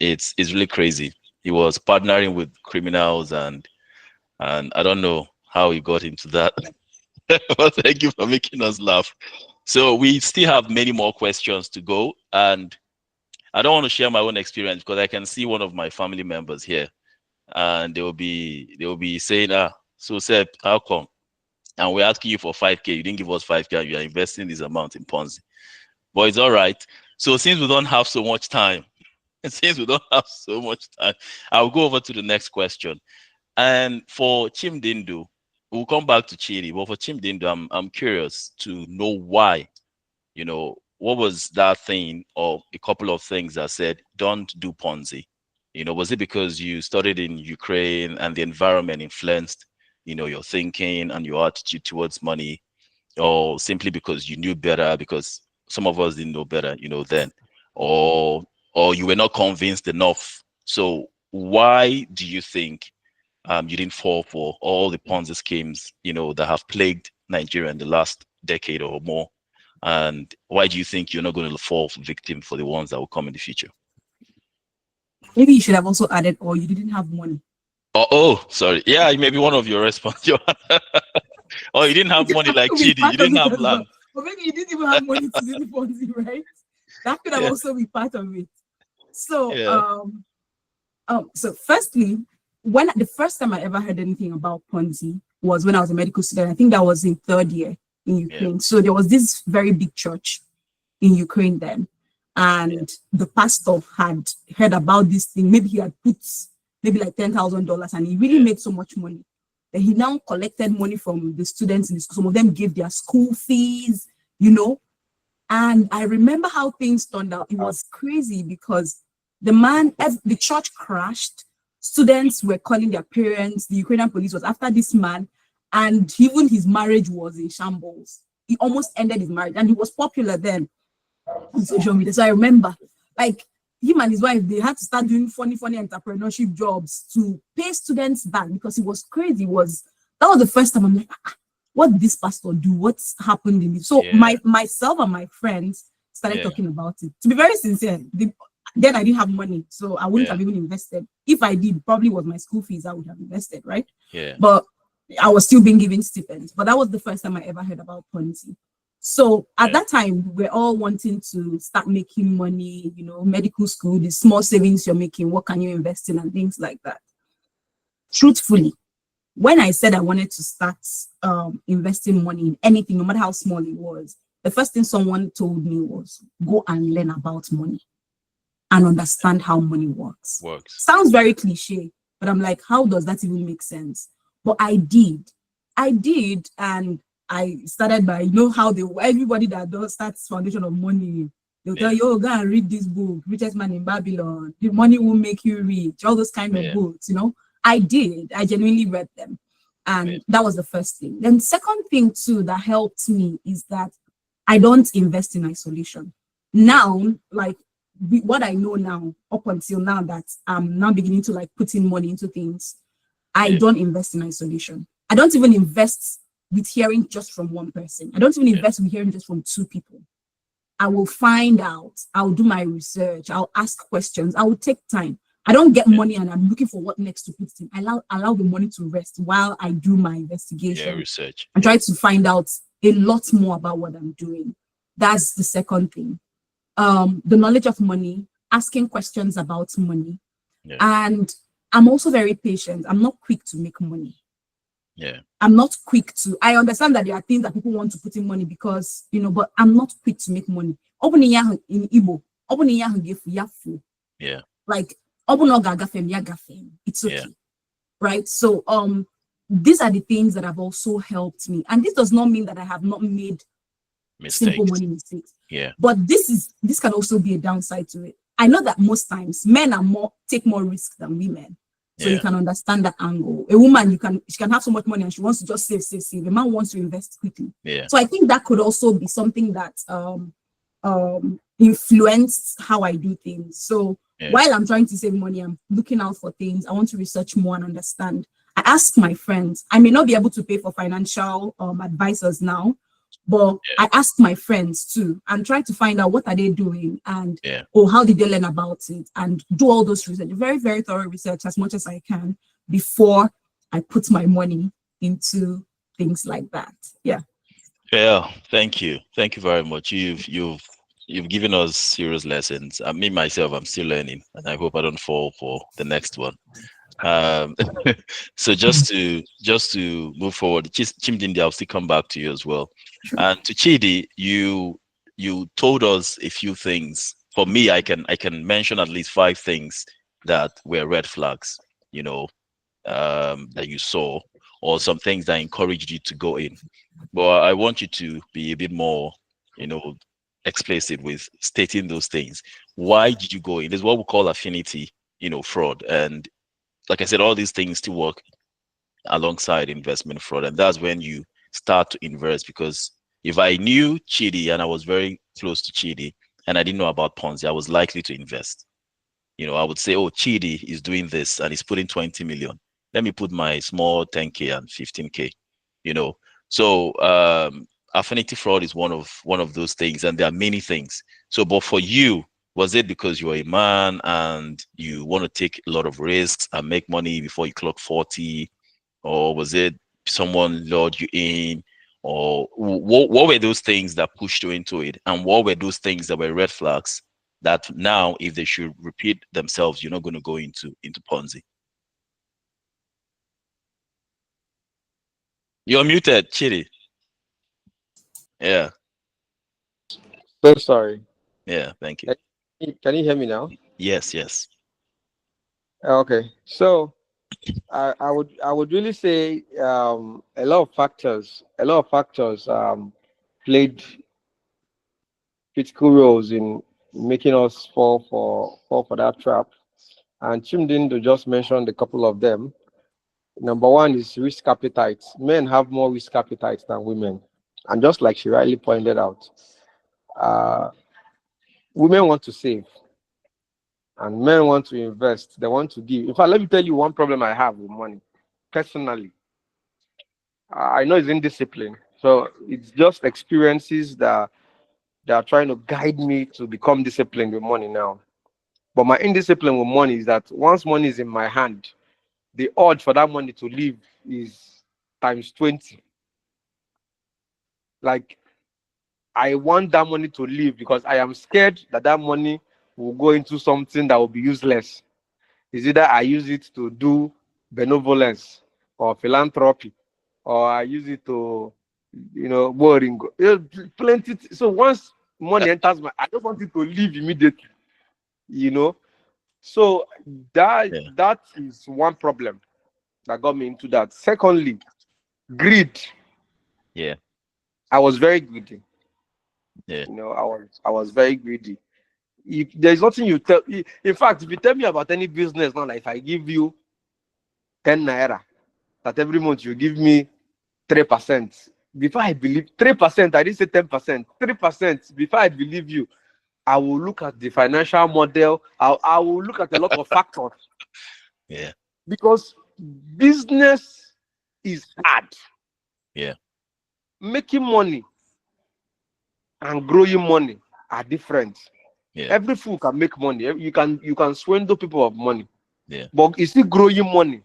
it's really crazy. He was partnering with criminals, and I don't know how he got into that. But thank you for making us laugh. So we still have many more questions to go, and I don't want to share my own experience because I can see one of my family members here, and they will be saying, so Seb, how come? And we're asking you for 5K. You didn't give us 5K. And you are investing this amount in Ponzi. But it's all right. So since we don't have so much time, I'll go over to the next question. And for Chimdindu, we'll come back to Chidi. But for Chimdindu, I'm curious to know why. What was that thing or a couple of things that said, don't do Ponzi? Was it because you studied in Ukraine and the environment influenced, your thinking and your attitude towards money? or simply because you knew better, because some of us didn't know better, then, or you were not convinced enough? So why do you think you didn't fall for all the Ponzi schemes, that have plagued Nigeria in the last decade or more? And why do you think you're not going to fall victim for the ones that will come in the future? Maybe you should have also added, or you didn't have money. Oh, sorry. Yeah, maybe one of your response. Oh, you didn't have Because money that like could be Chidi. part You of didn't it have as well. land. Or maybe you didn't even have money to do the Ponzi, right? That could have Yeah. also be part of it. So, Yeah. so firstly, when the first time I ever heard anything about Ponzi was when I was a medical student. I think that was in third year in Ukraine. So there was this very big church in Ukraine then, and the pastor had heard about this thing. Maybe he had put maybe like $10,000, and he really made so much money. Then he now collected money from the students in the school. Some of them gave their school fees, And I remember how things turned out. It was crazy because the church crashed. Students were calling their parents. The Ukrainian police was after this man, and even his marriage was in shambles. He almost ended his marriage, and he was popular then on social media. So I remember, like, him and his wife, they had to start doing funny entrepreneurship jobs to pay students back because it was crazy. That was the first time I'm like, what did this pastor do? What's happened in it? So myself and my friends started talking about it. To be very sincere, then I didn't have money, so I wouldn't have even invested. If I did, probably was my school fees I would have invested, right? Yeah. But I was still being given stipends. But that was the first time I ever heard about Ponzi. So at that time, we're all wanting to start making money, medical school, the small savings you're making, what can you invest in, and things like that. Truthfully, when I said I wanted to start investing money in anything, no matter how small it was, the first thing someone told me was, go and learn about money and understand how money works. Sounds very cliche, but I'm like, how does that even make sense? But I did, and I started by, how everybody that does starts foundation of money, they'll tell you, oh, go and read this book, Richest Man in Babylon, The Money Will Make You Rich, all those kind of books, I genuinely read them. And that was the first thing. Then second thing too that helped me is that I don't invest in isolation. Now, like what I know now, up until now that I'm now beginning to like put in money into things, I don't invest in isolation. I don't even invest with hearing just from one person. I don't even invest with hearing just from two people. I will find out, I'll do my research, I'll ask questions, I will take time. I don't get money and I'm looking for what next to put in. I allow the money to rest while I do my investigation. Research. And try to find out a lot more about what I'm doing. That's the second thing. The knowledge of money, asking questions about money. And I'm also very patient. I'm not quick to make money. I'm not quick to, I understand that there are things that people want to put in money because, but I'm not quick to make money. Opening in Igbo, opening like, it's okay. Right? So, these are the things that have also helped me. And this does not mean that I have not made simple money mistakes. But this can also be a downside to it. I know that most times men take more risk than women. So you can understand that angle. A woman, she can have so much money and she wants to just save. A man wants to invest quickly. So I think that could also be something that influenced how I do things. So while I'm trying to save money, I'm looking out for things. I want to research more and understand. I ask my friends. I may not be able to pay for financial advisors now, but I ask my friends too and try to find out what are they doing and how did they learn about it and do all those research, very, very thorough research as much as I can before I put my money into things like that. Yeah, thank you very much. You've given us serious lessons. Me myself, I'm still learning, and I hope I don't fall for the next one. So just to move forward, Chimdindi, I'll still come back to you as well. Sure. And to Chidi, you told us a few things. For me, I can mention at least 5 things that were red flags, that you saw, or some things that encouraged you to go in. But I want you to be a bit more, explicit with stating those things. Why did you go in? This is what we call affinity, fraud. And like I said, all these things still work alongside investment fraud. And that's when you start to invest because If I knew Chidi and I was very close to Chidi and I didn't know about Ponzi, I was likely to invest. I would say, oh, Chidi is doing this and he's putting 20 million. Let me put my small 10K and 15K, you know. So affinity fraud is one of those things, and there are many things. So, but for you, was it because you're a man and you want to take a lot of risks and make money before you clock 40? Or was it someone lured you in? Or what were those things that pushed you into it? And what were those things that were red flags that now, if they should repeat themselves, you're not going to go into Ponzi? You're muted, Chidi. Yeah, So sorry. yeah, thank you. Can you hear me now? Yes, yes. Okay. So I would really say a lot of factors played critical roles in making us fall for that trap. And Chimdindo just mentioned a couple of them. Number one is risk appetite. Men have more risk appetite than women. And just like she rightly pointed out, uh, women want to save and men want to invest. They want to give. In fact, let me tell you one problem I have with money. Personally, I know it's indiscipline. So it's just experiences that are trying to guide me to become disciplined with money now. But my indiscipline with money is that once money is in my hand, the odds for that money to leave is times 20. Like, I want that money to leave because I am scared that that money will go into something that will be useless. Is either I use it to do benevolence or philanthropy, or I use it to, boring. Plenty. So once money enters I don't want it to leave immediately. You know. So that Yeah, that is one problem that got me into that. Secondly, greed. yeah, I was very greedy. yeah, I was very greedy. If there's nothing you tell, in fact, if you tell me about any business now, like if I give you 10 naira, that every month you give me 3%, before I believe 3%, I didn't say 10%, 3%, before I believe you, I will look at the financial model. I will look at a lot of factors yeah, because business is hard. yeah, Making money and growing money are different. yeah, Every fool can make money. You can swindle people of money, yeah, but you see growing money,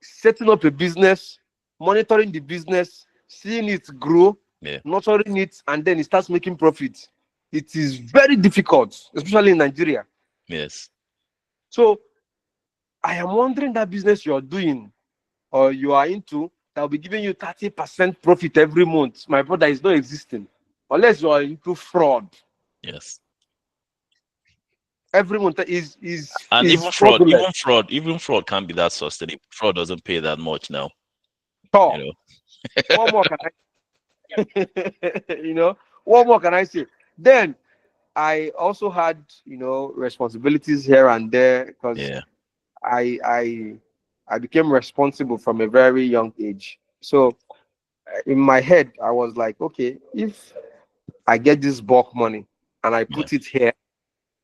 setting up a business, monitoring the business, seeing it grow, yeah, nurturing it, and then it starts making profit. It is very difficult, especially in Nigeria. yes, So I am wondering that business you're doing or you are into that will be giving you 30% profit every month. My brother is not existing unless you are into fraud. yes. Every month is And is even fraud, fraudulent. even fraud can't be that sustainable. Fraud doesn't pay that much now, you So know. what more can you know, what more can I say? Then I also had, responsibilities here and there because Yeah, I I I became responsible from a very young age. So in my head, I was like, okay, if I get this bulk money and I yeah, put it here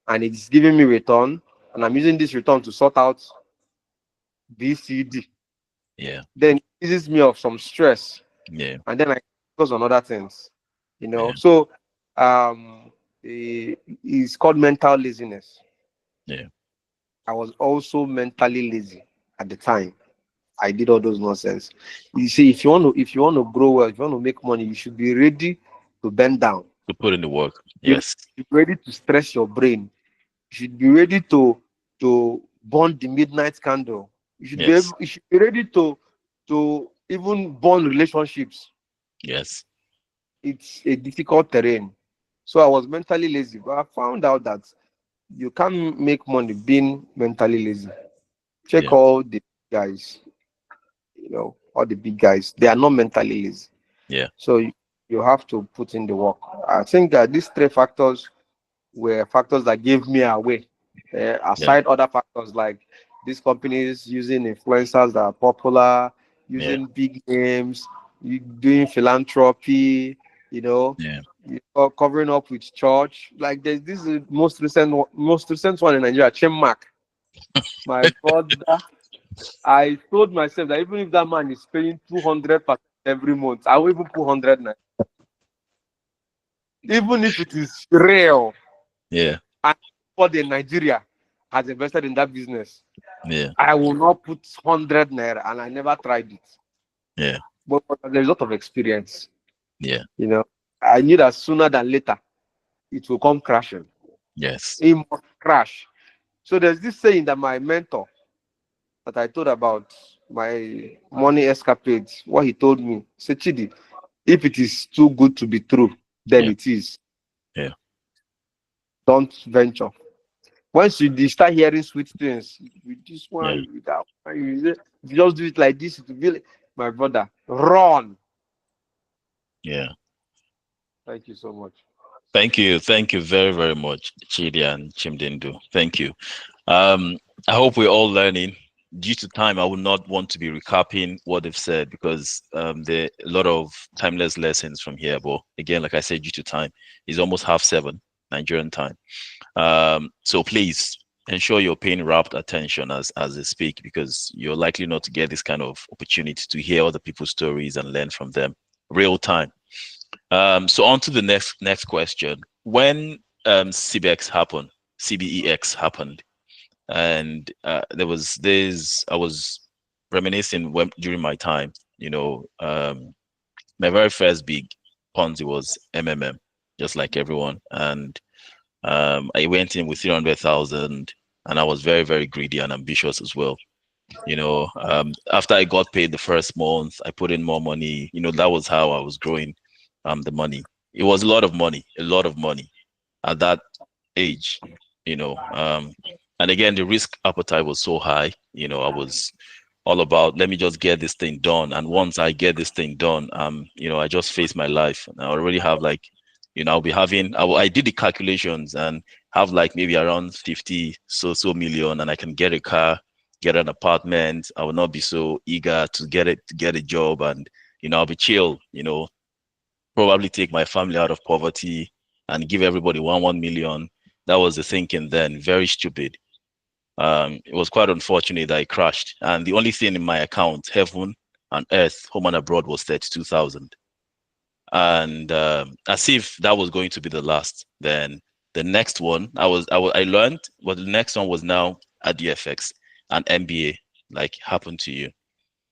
and it's giving me return, and I'm using this return to sort out BCD, yeah, then it eases me of some stress, yeah, and then I focus on other things. yeah, So it's called mental laziness. yeah, I was also mentally lazy at the time. I did all those nonsense. You see, if you want to grow well, if you want to make money, you should be ready to bend down. to put in the work. You Yes, should be ready to stress your brain. You should be ready to burn the midnight candle. You should be yes, able, you should be ready to even burn relationships. yes, It's a difficult terrain. So I was mentally lazy, but I found out that you can't make money being mentally lazy. Check yeah, all the guys, all the big guys, they are not mentally lazy. yeah, So you have to put in the work. I think that these three factors were factors that gave me away. yeah, Aside other factors like these companies using influencers that are popular, yeah, using big names, you doing philanthropy, you know, Yeah. covering up with church. Like this is the most recent one in Nigeria, Chimmak. My brother, I told myself that even if that man is paying 200% every month, I will even put 100 naira. Even if it is real. Yeah. And what the Nigeria has invested in that business, Yeah. I will not put 100 naira, and I never tried it. Yeah. But there's a lot of experience. Yeah. You know, I knew that sooner than later it will come crashing. Yes. It must crash. So there's this saying that my mentor that I told about my money escapades, what he told me, say Chidi, if it is too good to be true, then Yeah. it is. Yeah. Don't venture. Once you start hearing sweet things, with this Yeah. one, with that one, you just do it like this, it will be like, my brother, run. Yeah. Thank you so much. Thank you. Thank you very, very much, Chidi and Chimdindu. Thank you. Um, I hope we're all learning. Due to time, I would not want to be recapping what they've said because there are a lot of timeless lessons from here. But again, like I said, due to time, it's almost 7:30 Nigerian time. So please ensure you're paying rapt attention as they speak because you're likely not to get this kind of opportunity to hear other people's stories and learn from them real time. So on to the next question. When CBEX happened, and there was this, I was reminiscing during my time. My very first big Ponzi was MMM, just like everyone, and I went in with 300,000, and I was very, very greedy and ambitious as well. After I got paid the first month, I put in more money. That was how I was growing the money. It was a lot of money at that age, you know. And again, the risk appetite was so high. I was all about let me just get this thing done. And once I get this thing done, I just face my life. And I already have like, I'll be having. I did the calculations and have like maybe around 50 so million, and I can get a car, get an apartment. I will not be so eager to get a job, and I'll be chill. Probably take my family out of poverty and give everybody 1 million. That was the thinking then. Very stupid. It was quite unfortunate that it crashed. And the only thing in my account, heaven and earth, home and abroad, was 32,000. And as if that was going to be the last. Then the next one, I learned, but the next one was now at DFX and MBA, like happened to you.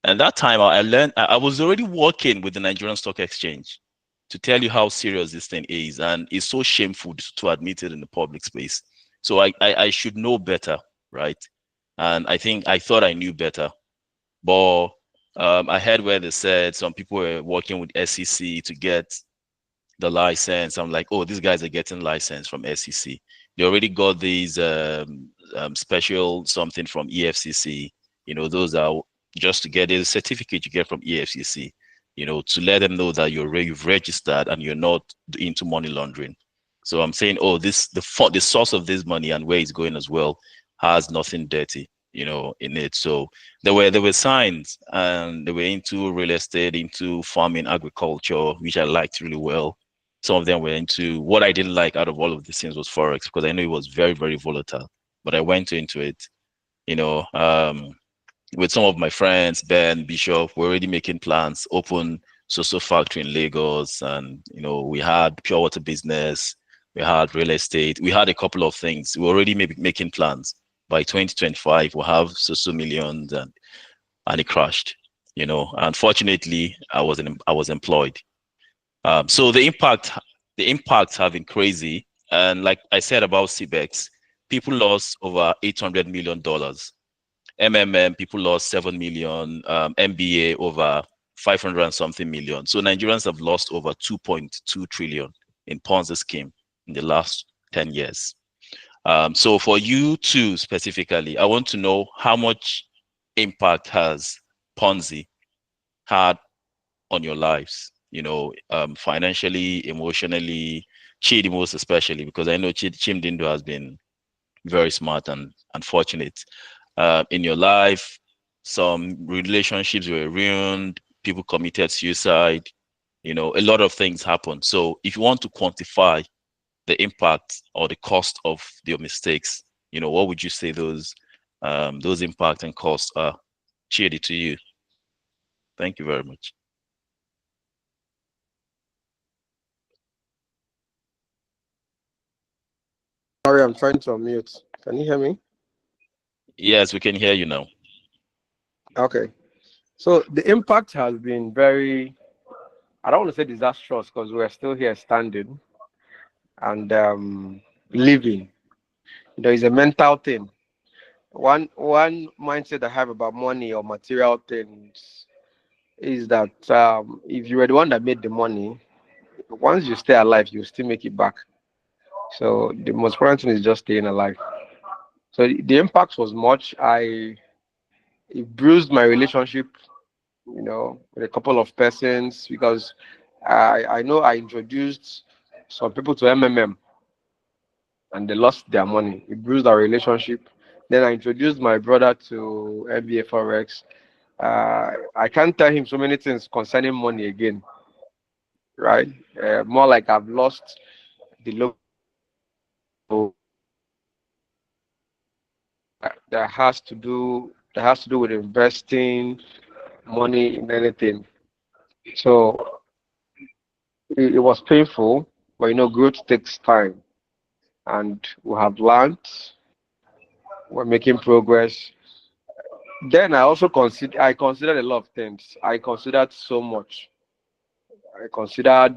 And that time I learned, I was already working with the Nigerian Stock Exchange to tell you how serious this thing is. And it's so shameful to admit it in the public space. So I should know better, right? And I thought I knew better. But I heard where they said some people were working with SEC to get the license. I'm like, oh, these guys are getting license from SEC. They already got these special something from EFCC. Those are just to get a certificate you get from EFCC. To let them know that you've registered and you're not into money laundering. So I'm saying, oh, the source of this money and where it's going as well has nothing dirty, in it. So there were signs, and they were into real estate, into farming, agriculture, which I liked really well. Some of them were into what I didn't like out of all of these things was Forex because I know it was very, very volatile. But I went into it, you know, um, with some of my friends, Ben, Bishop, we're already making plans, open social factory in Lagos. And, we had pure water business, we had real estate, we had a couple of things. We're already making plans. By 2025, we'll have social millions, and it crashed. Unfortunately, I was employed. So the impacts have been crazy. And like I said about CBEX, people lost over $800 million. MMM, people lost 7 million. MBA over 500 and something million. So Nigerians have lost over 2.2 trillion in Ponzi scheme in the last 10 years. So for you two specifically, I want to know how much impact has Ponzi had on your lives, financially, emotionally, Chidi most especially, because I know Chimdindo has been very smart and unfortunate in your life. Some relationships were ruined, people committed suicide. A lot of things happen. So if you want to quantify the impact or the cost of your mistakes, what would you say those impact and costs are? Chidi, to you. Thank you very much. Sorry, I'm trying to unmute. Can you hear me? Yes, we can hear you now. Okay. So the impact has been very, I don't want to say disastrous because we're still here standing and living. There is a mental thing. One mindset I have about money or material things is that if you were the one that made the money, once you stay alive, you still make it back. So the most important thing is just staying alive. So the impact was much. It bruised my relationship, with a couple of persons because I know I introduced some people to MMM and they lost their money. It bruised our relationship. Then I introduced my brother to MBA Forex. I can't tell him so many things concerning money again, right? More like I've lost the local that has to do with investing money in anything. So it was painful, but growth takes time, and we have learned. We're making progress. Then I considered a lot of things. I considered so much. I considered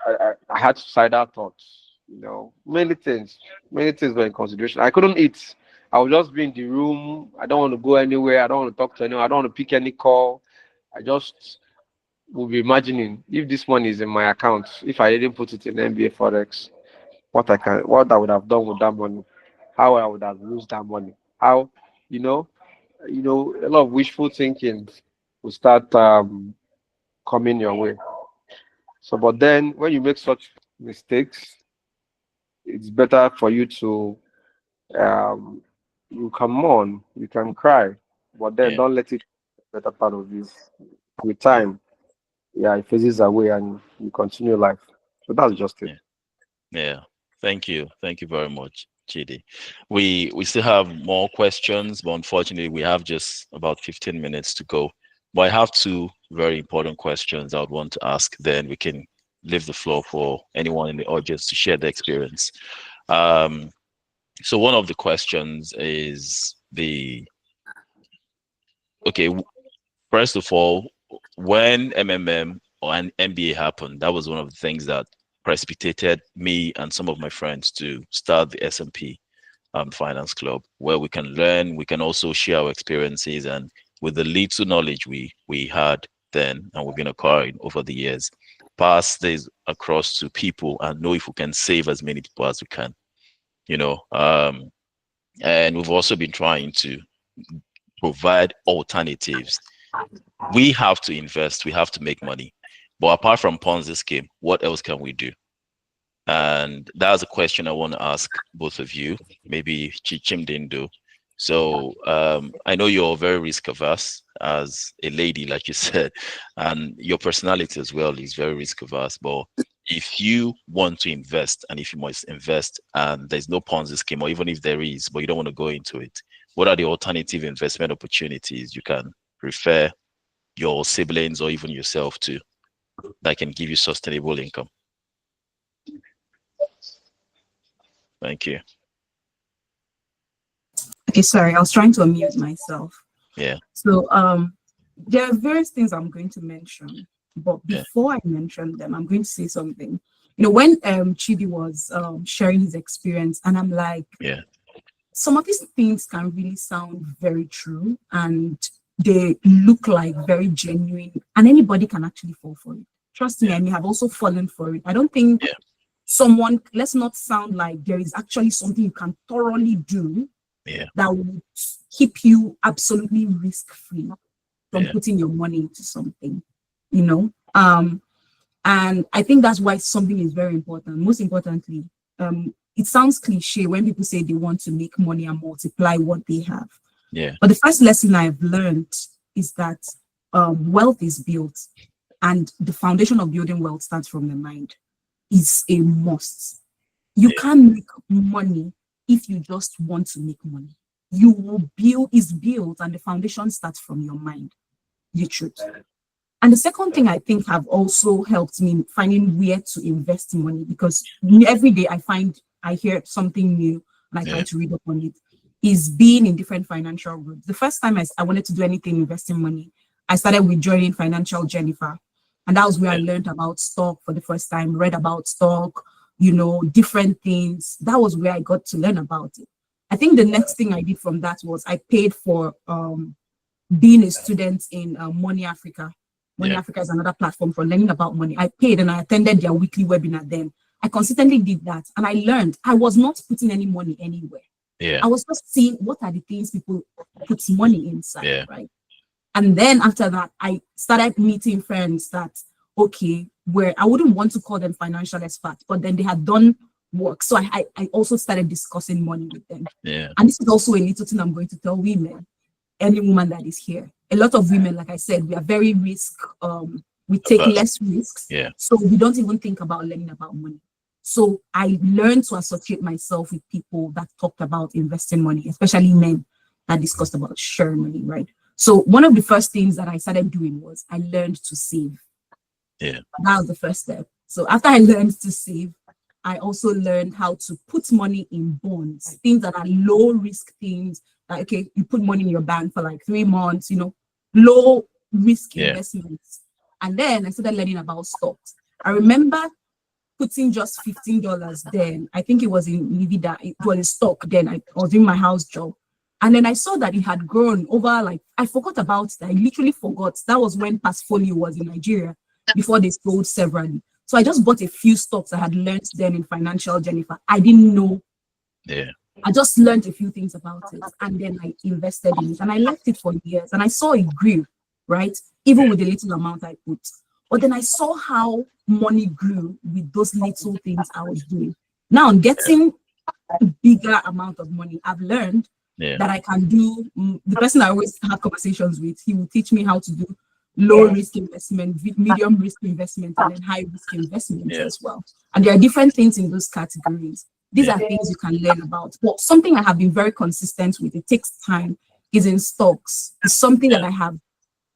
I had suicidal thoughts. Many things were in consideration. I couldn't eat. I would just be in the room. I don't want to go anywhere. I don't want to talk to anyone. I don't want to pick any call. I just would be imagining if this money is in my account, if I didn't put it in NBA Forex, what I would have done with that money, how I would have used that money, how, you know, a lot of wishful thinking will start coming your way. So, but then when you make such mistakes, it's better for you to um, you can mourn, you can cry, but then Yeah, don't let it be better part of this. With yeah, time, yeah, it phases away and you continue life. So that's just it. yeah, yeah. Thank you very much, Chidi. We still have more questions, but unfortunately, we have just about 15 minutes to go. But I have two very important questions I would want to ask. Then we can leave the floor for anyone in the audience to share their experience. Um, so one of the questions is the okay. First of all, when MMM or an MBA happened, that was one of the things that precipitated me and some of my friends to start the S&P Finance Club, where we can learn, we can also share our experiences, and with the little knowledge we had then and we've been acquiring over the years, pass this across to people and know if we can save as many people as we can, you know. And we've also been trying to provide alternatives. We have to invest, we have to make money. But apart from Ponzi scheme, what else can we do? And that's a question I want to ask both of you, maybe Chimdindo. So I know you're very risk averse as a lady, like you said, and your personality as well is very risk averse. But if you want to invest and if you must invest and there's no Ponzi scheme, or even if there is, but you don't want to go into it, what are the alternative investment opportunities you can refer your siblings or even yourself to that can give you sustainable income? Thank you. Okay, sorry, I was trying to unmute myself. Yeah. So there are various things I'm going to mention, but Yeah. before I mention them, I'm going to say something. When Chidi was sharing his experience, and I'm like, Yeah. some of these things can really sound very true, and they look like very genuine, and anybody can actually fall for it. Trust me, Yeah. I may have also fallen for it. I don't think Yeah. let's not sound like there is actually something you can thoroughly do Yeah. that would keep you absolutely risk-free from Yeah. putting your money into something, and I think that's why something is very important. Most importantly, it sounds cliche when people say they want to make money and multiply what they have. Yeah. But the first lesson I've learned is that wealth is built, and the foundation of building wealth starts from the mind, is a must. You can't make money if you just want to make money. You will build, is built, and the foundation starts from your mind, the truth. And the second thing I think have also helped me in finding where to invest money, because every day I hear something new and I try to read up on it, is being in different financial groups. The first time I wanted to do anything investing money, I started with joining Financial Jennifer. And that was where I learned about stock for the first time, read about stock, different things. That was where I got to learn about it. I think the next thing I did from that was I paid for being a student in Money Africa. Money Africa is another platform for learning about money. I paid and I attended their weekly webinar then. I consistently did that and I learned. I was not putting any money anywhere. I was just seeing what are the things people put money inside, right? And then after that, I started meeting friends that, where I wouldn't want to call them financial experts, but then they had done work. So I also started discussing money with them. And this is also a little thing I'm going to tell women, any woman that is here. A lot of women, like I said, we are very we take less risks. So we don't even think about learning about money. So I learned to associate myself with people that talked about investing money, especially men that discussed about sharing money, right? So one of the first things that I started doing was I learned to save. That was the first step. So after I learned to save, I also learned how to put money in bonds, things that are low risk things. Like, you put money in your bank for like 3 months, low risk investments. And then I started learning about stocks. I remember putting just $15 then. I think it was in Nvidia. It was a stock then. I was doing my house job. And then I saw that it had grown over, I forgot about it. I literally forgot. That was when Passfolio was in Nigeria before they sold severally. So I just bought a few stocks I had learned then in Financial Jennifer. I didn't know. I just learned a few things about it. And then I invested in it. And I left it for years. And I saw it grew, right? Even with the little amount I put. But then I saw how money grew with those little things I was doing. Now I'm getting a bigger amount of money. I've learned that I can do. The person I always have conversations with, he will teach me how to do low risk investment, medium risk investment, and then high risk investment as well. And there are different things in those categories. These are things you can learn about. But something I have been very consistent with, it takes time, is in stocks. It's something that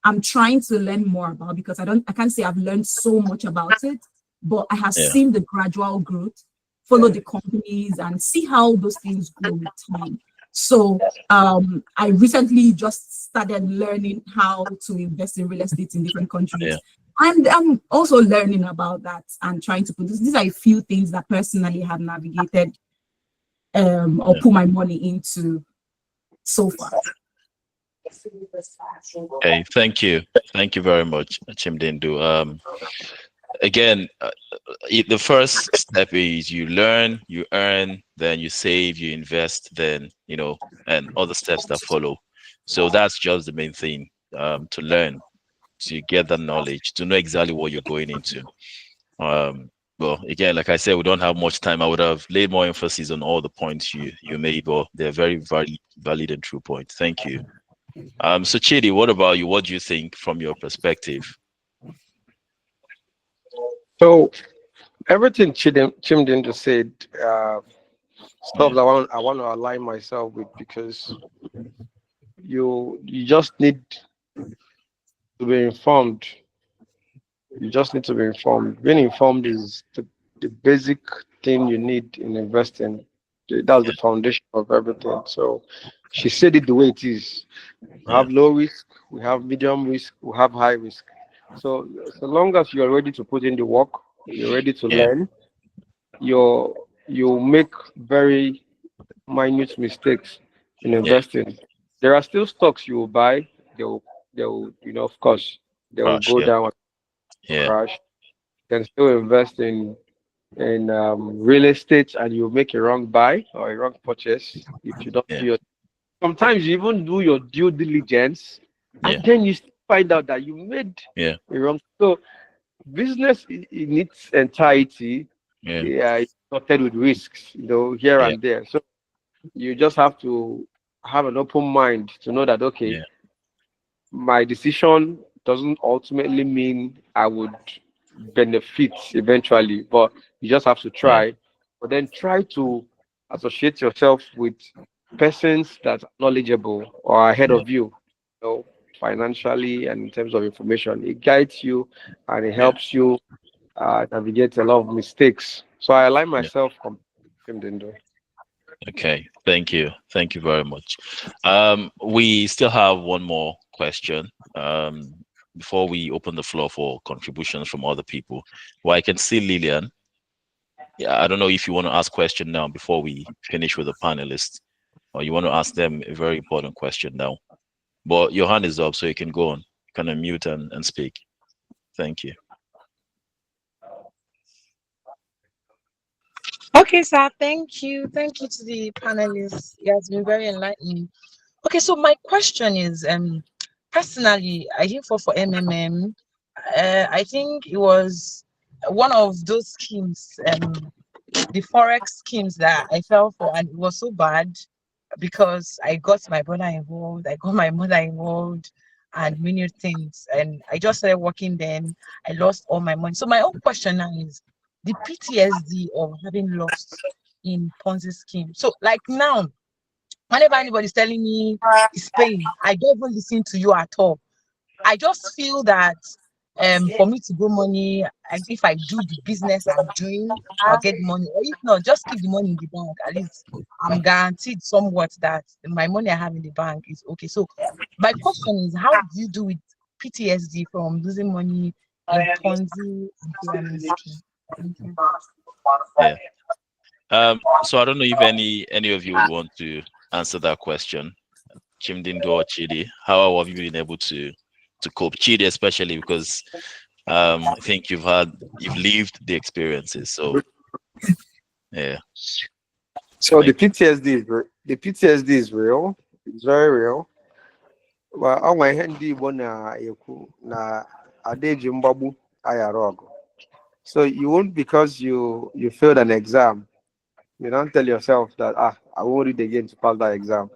I'm trying to learn more about, because I can't say I've learned so much about it, but I have seen the gradual growth, follow the companies and see how those things grow with time. So I recently just started learning how to invest in real estate in different countries. And I'm also learning about that and trying to put these are a few things that personally have navigated or put my money into so far. Okay, thank you very much, Chimdindu. Again, the first step is you learn, you earn, then you save, you invest, then and other steps that follow. So that's just the main thing, to learn, to get the knowledge, to know exactly what you're going into. Well, again, like I said, we don't have much time. I would have laid more emphasis on all the points you made, but they're very valid and true points. Thank you. So Chidi, what about you? What do you think from your perspective? So everything Chimdin just said, stuff I want to align myself with, because you just need to be informed. You just need to be informed. Being informed is the basic thing you need in investing. That's the foundation of everything. So she said it the way it is. We have low risk, we have medium risk, we have high risk. So long as you're ready to put in the work, you're ready to learn, you make very minute mistakes in investing. There are still stocks you will buy, they'll of course they will go down, crash. You can still invest in real estate, and you make a wrong buy or a wrong purchase if you don't do your. Sometimes you even do your due diligence, and then you still find out that you made a wrong. So business in its entirety, it's started with risks, here and there. So you just have to have an open mind to know that my decision doesn't ultimately mean I would benefit eventually, but you just have to Yeah. try. But then try to associate yourself with persons that are knowledgeable or ahead Yeah. of you, financially and in terms of information. It guides you and it Yeah. helps you navigate a lot of mistakes. So I align Yeah. myself from Dindo. Okay. Thank you. Thank you very much. We still have one more question. Before we open the floor for contributions from other people. Well, I can see Lillian. Yeah, I don't know if you want to ask question now before we finish with the panelists, or you want to ask them a very important question now. But your hand is up, so you can go on. You can unmute and speak. Thank you. Okay, sir. Thank you. Thank you to the panelists. It has been very enlightening. Okay, so my question is, personally, I didn't fall for MMM. I think it was one of those schemes, the forex schemes that I fell for, and it was so bad because I got my brother involved, I got my mother involved, and many things. And I just started working then. I lost all my money. So my own question now is the PTSD of having lost in Ponzi scheme. So like now, whenever anybody's telling me it's pain, I don't even listen to you at all. I just feel that for me to grow money, if I do the business I'm doing, I'll get money. Or if not, just keep the money in the bank. At least I'm guaranteed somewhat that my money I have in the bank is okay. So my question is, how do you do with PTSD from losing money in Ponzi and pyramid scheme? Thank you. Yeah. So I don't know if any of you would want to answer that question. Chimdindo or Chidi, how have you been able to cope? Chidi especially because I think you've lived the experiences. So yeah. So Thank the PTSD is real. It's very real. Well, on my handy one na adeji mbabu ayarogo. So you won't, because you failed an exam, you don't tell yourself that I won't read again to pass that exam,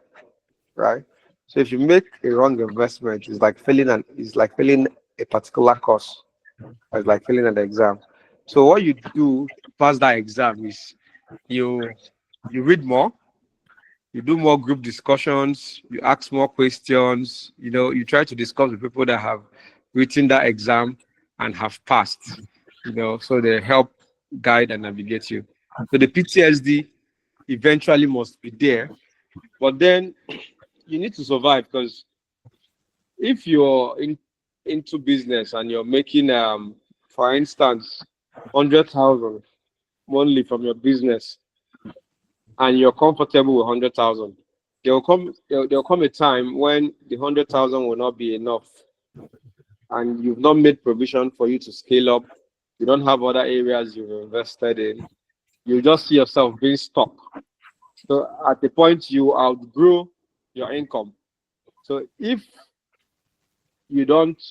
right? So if you make a wrong investment, it's like failing a particular course. It's like failing an exam. So what you do to pass that exam is you you read more, you do more group discussions, you ask more questions, you try to discuss with people that have written that exam and have passed, so they help guide and navigate you. So the PTSD eventually must be there, but then you need to survive, because if you're into business and you're making, for instance, 100,000 monthly from your business, and you're comfortable with 100,000, there'll come a time when the 100,000 will not be enough, and you've not made provision for you to scale up. You don't have other areas you've invested in. You just see yourself being stuck. So at the point you outgrow your income. So if you don't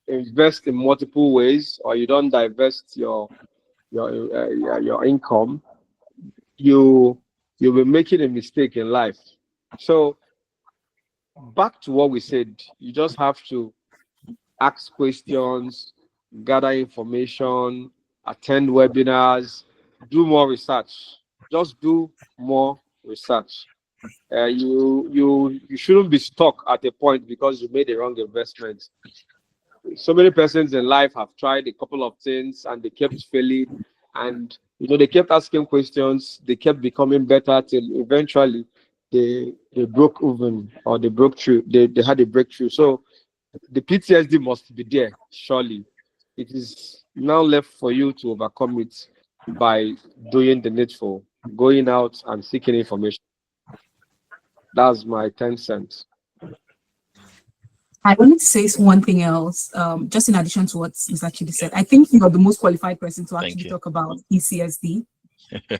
invest in multiple ways, or you don't divest your income, you'll be making a mistake in life. So back to what we said, you just have to ask questions, gather information, attend webinars, do more research. Just do more research. You shouldn't be stuck at a point because you made a wrong investment. So many persons in life have tried a couple of things and they kept failing, and they kept asking questions, they kept becoming better till eventually they broke even, or they broke through, they had a breakthrough. So the PTSD must be there, surely. It is now left for you to overcome it by doing the needful, going out and seeking information. That's my 10 cents. I wanted to say one thing else, just in addition to what Mr. Chidi said. I think you are the most qualified person to actually talk about PCSD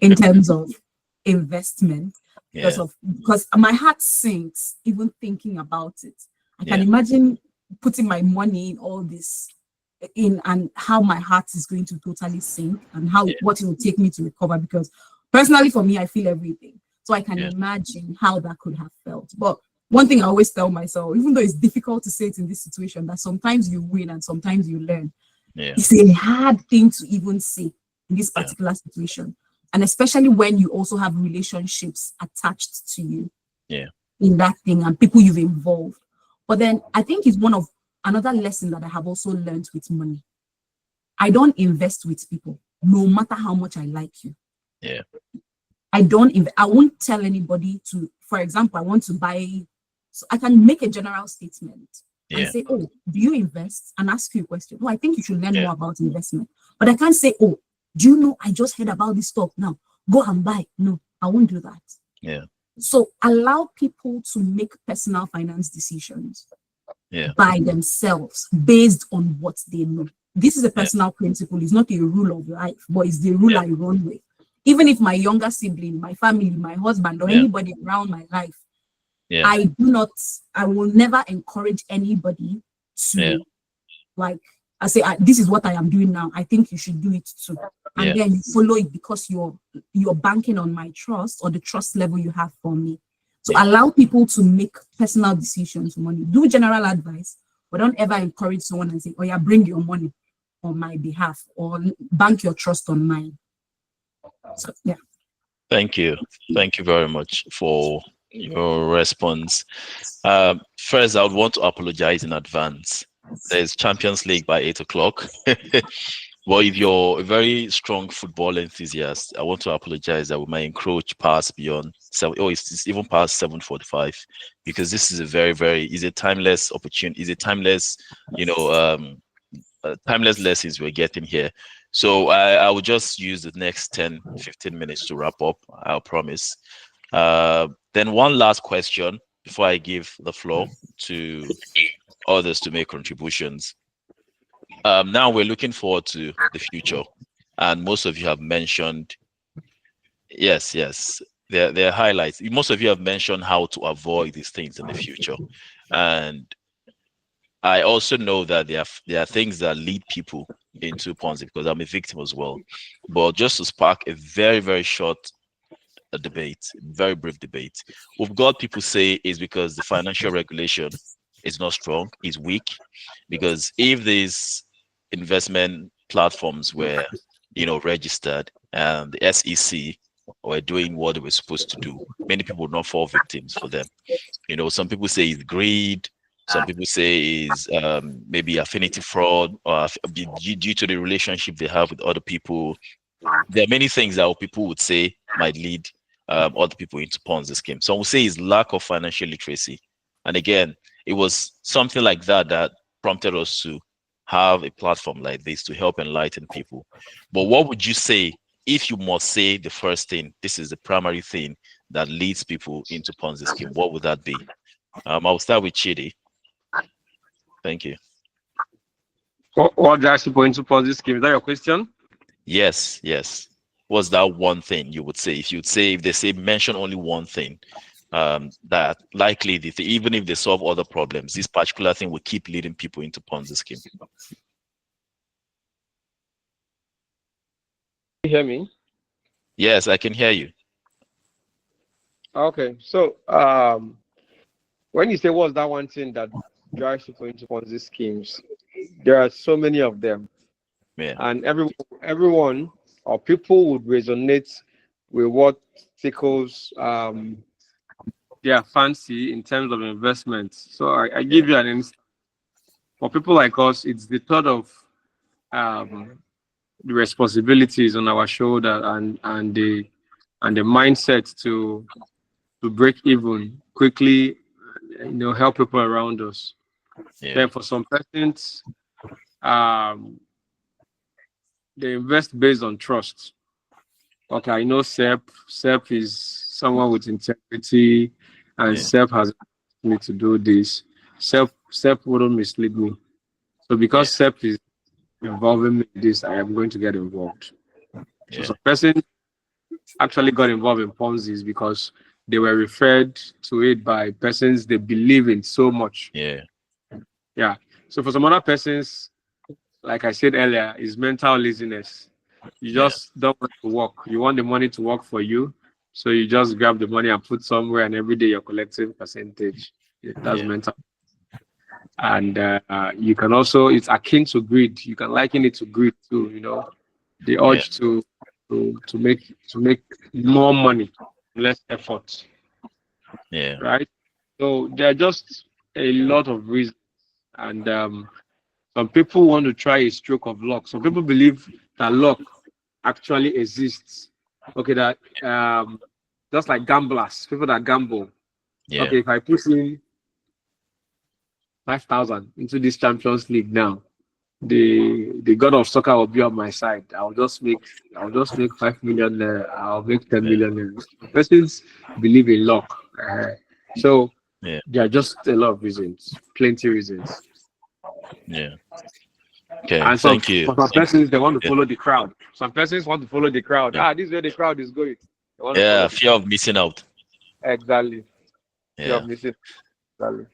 in terms of investment, because my heart sinks even thinking about it. I can imagine putting my money in all this and how my heart is going to totally sink, and what it will take me to recover, because personally for me, I feel everything. So I can imagine how that could have felt. But one thing I always tell myself, even though it's difficult to say it in this situation, that sometimes you win and sometimes you learn. Yeah. It's a hard thing to even say in this particular situation. And especially when you also have relationships attached to you in that thing and people you've involved. But then I think it's one of another lesson that I have also learned with money. I don't invest with people, no matter how much I like you. Yeah. I won't tell anybody to, for example, I want to buy, so I can make a general statement and say, oh, do you invest? And ask you a question. Oh, I think you should learn more about investment. But I can't say, oh, do you know, I just heard about this stock now. Go and buy. No, I won't do that. Yeah. So allow people to make personal finance decisions by themselves based on what they know. This is a personal principle. It's not a rule of life, but it's the rule I run with. Even if my younger sibling, my family, my husband, or anybody around my life, I will never encourage anybody to like, I say, this is what I am doing now. I think you should do it too. And then you follow it because you're banking on my trust or the trust level you have for me. So allow people to make personal decisions for money. Do general advice, but don't ever encourage someone and say, oh yeah, bring your money on my behalf or bank your trust on mine. So, yeah. Thank you. Thank you very much for your response. First, I would want to apologize in advance. There's Champions League by 8 o'clock. Well, if you're a very strong football enthusiast, I want to apologize that we might encroach past beyond 7. Oh, it's even past 7:45 because this is a is a timeless opportunity. Is a timeless, timeless lessons we're getting here. So I will just use the next 10-15 minutes to wrap up. I'll promise. Then one last question before I give the floor to others to make contributions. Now we're looking forward to the future, and most of you have mentioned, yes, there are highlights. Most of you have mentioned how to avoid these things in the future, and I also know that there are things that lead people into Ponzi because I'm a victim as well. But just to spark a very, very short debate, very brief debate, we've got people say is because the financial regulation is not strong, is weak, because if these investment platforms were, registered and the SEC were doing what they were supposed to do, many people would not fall victims for them. Some people say it's greed. Some people say is maybe affinity fraud or due to the relationship they have with other people. There are many things that people would say might lead other people into Ponzi scheme. Some would say it's lack of financial literacy. And again, it was something like that prompted us to have a platform like this to help enlighten people. But what would you say if you must say the first thing, this is the primary thing that leads people into Ponzi scheme? What would that be? I'll start with Chidi. Thank you. What drives people into Ponzi scheme? Is that your question? Yes. What's that one thing you would say? If they say mention only one thing, that likely even if they solve other problems, this particular thing will keep leading people into Ponzi scheme. Can you hear me? Yes, I can hear you. Okay, so when you say what's that one thing that drives people into Ponzi schemes, there are so many of them, and everyone or people would resonate with what tickles their fancy in terms of investments. So I give you an instance. For people like us, it's the thought of the responsibilities on our shoulder and the mindset to break even quickly, help people around us. Then for some persons, they invest based on trust. Okay, I know Sep is someone with integrity, and Sep has me to do this. Sep wouldn't mislead me. So because Sep is involving me in this, I am going to get involved. So some person actually got involved in Ponzi because they were referred to it by persons they believe in so much. Yeah. So for some other persons, like I said earlier, is mental laziness. You just don't want to work. You want the money to work for you. So you just grab the money and put somewhere, and every day you're collecting percentage. That's Yeah. mental. And you can also, it's akin to greed. You can liken it to greed too. The Yeah. urge to make more money, less effort, Yeah. right? So there are just a lot of reasons, and some people want to try a stroke of luck. Some people believe that luck actually exists. Okay, that just like gamblers, people that gamble. Yeah. Okay, if I put in 5,000 into this Champions League now, the god of soccer will be on my side. I'll just make 5 million there. I'll make 10 Yeah. million there. Persons believe in luck. So Yeah. there are just a lot of reasons, plenty reasons. Yeah. Okay. And Thank you. for some persons, they want to Yeah. follow the crowd. Some persons want to follow the crowd. Yeah. This is where the crowd is going. They want to Yeah. follow the Fear of missing out. exactly. You're Yeah. missing exactly.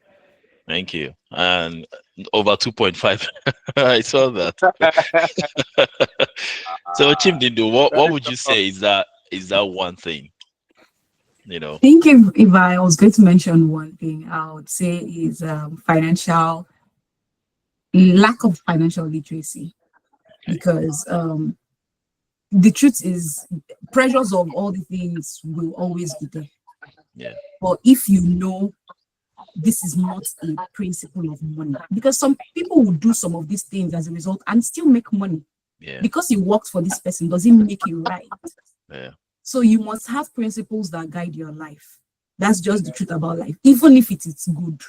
Thank you. And over 2.5. I saw that. So Chimdindo, what Very would you tough. say is that one thing? I think if I was going to mention one thing, I would say is lack of financial literacy, because the truth is pressures of all the things will always be there. Yeah. But if you know this is not a principle of money, because some people will do some of these things as a result and still make money. Yeah. Because you worked for this person doesn't make it right. Yeah. So you must have principles that guide your life. That's just the truth about life. Even if it's good,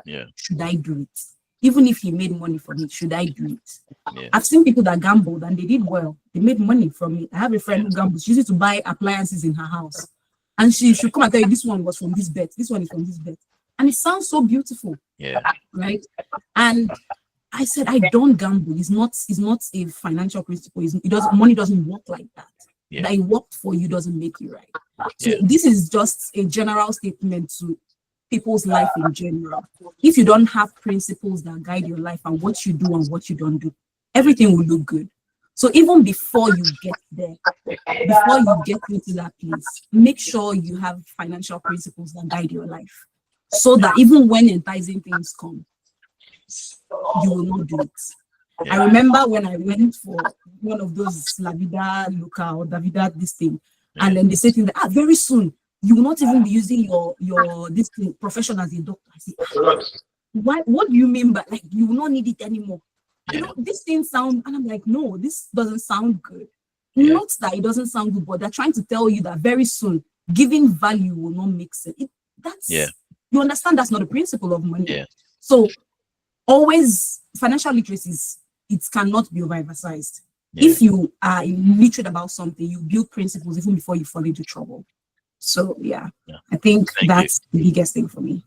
Yeah. should I do it? Even if you made money from it, should I do it? Yeah. I've seen people that gambled and they did well. They made money from it. I have a friend who gambles. She used to buy appliances in her house. And she should come and tell you, this one was from this bet. This one is from this bet. And it sounds so beautiful. Yeah. Right? And I said, I don't gamble. It's not a financial principle. Money doesn't work like that. Yeah. That it worked for you doesn't make you right. So Yeah. this is just a general statement to people's life in general. If you don't have principles that guide your life and what you do and what you don't do, everything will look good. So even before you get there, before you get into that place, make sure you have financial principles that guide your life, so that even when enticing things come, you will not do it. Yeah. I remember when I went for one of those La Vida Loca or La Vida this thing, and then they said to me, very soon you will not even be using your this thing, profession as a doctor. I said, why? What do you mean by like you will not need it anymore? Yeah. This thing sound, and I'm like, no, this doesn't sound good. Yeah. Not that it doesn't sound good, but they're trying to tell you that very soon giving value will not make sense. You understand that's not a principle of money. Yeah. So always financial literacy it cannot be overemphasized. Yeah. If you are literate about something, you build principles even before you fall into trouble. So yeah. I think that's the biggest thing for me.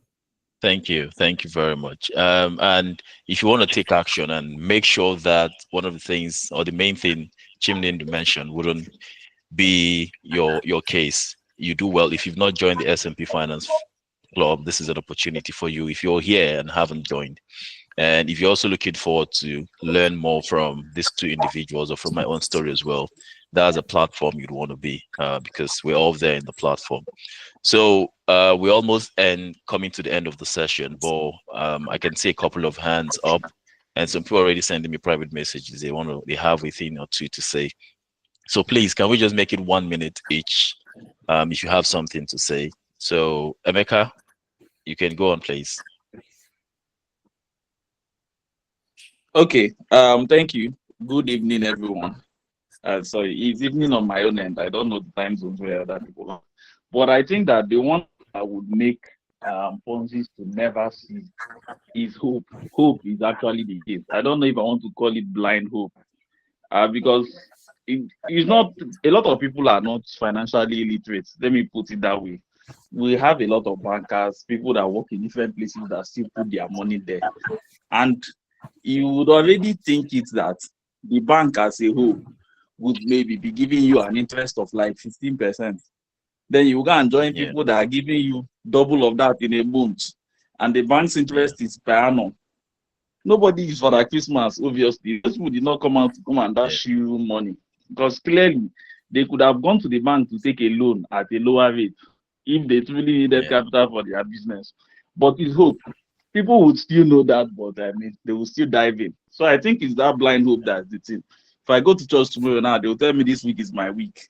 Thank you very much. And if you want to take action and make sure that one of the things or the main thing Chimney mentioned wouldn't be your case, you do well. If you've not joined the S&P Finance Club, this is an opportunity for you. If you're here and haven't joined, and if you're also looking forward to learn more from these two individuals or from my own story as well, that's a platform you'd want to be, because we're all there in the platform. So we're almost coming to the end of the session, but I can see a couple of hands up, and some people are already sending me private messages. They have a thing or two to say. So please, can we just make it 1 minute each, if you have something to say? So Emeka, you can go on, please. Okay. Thank you. Good evening, everyone. Sorry, it's evening on my own end. I don't know the time zones where other people are. But I think that the one that would make Ponzi to never see is hope. Hope is actually the case. I don't know if I want to call it blind hope, because it's not. A lot of people are not financially literate. Let me put it that way. We have a lot of bankers, people that work in different places that still put their money there, and you would already think it that the bank as a whole would maybe be giving you an interest of like 15%. Then you go and join people that are giving you double of that in a month, and the bank's interest is per annum. Nobody is for that Christmas, obviously. Those people did not come out to come and dash you money, because clearly they could have gone to the bank to take a loan at a lower rate if they truly needed Yeah. capital for their business. But it's hope. People would still know that, but I mean, they will still dive in. So I think it's that blind hope that's the thing. If I go to church tomorrow now, they'll tell me this week is my week.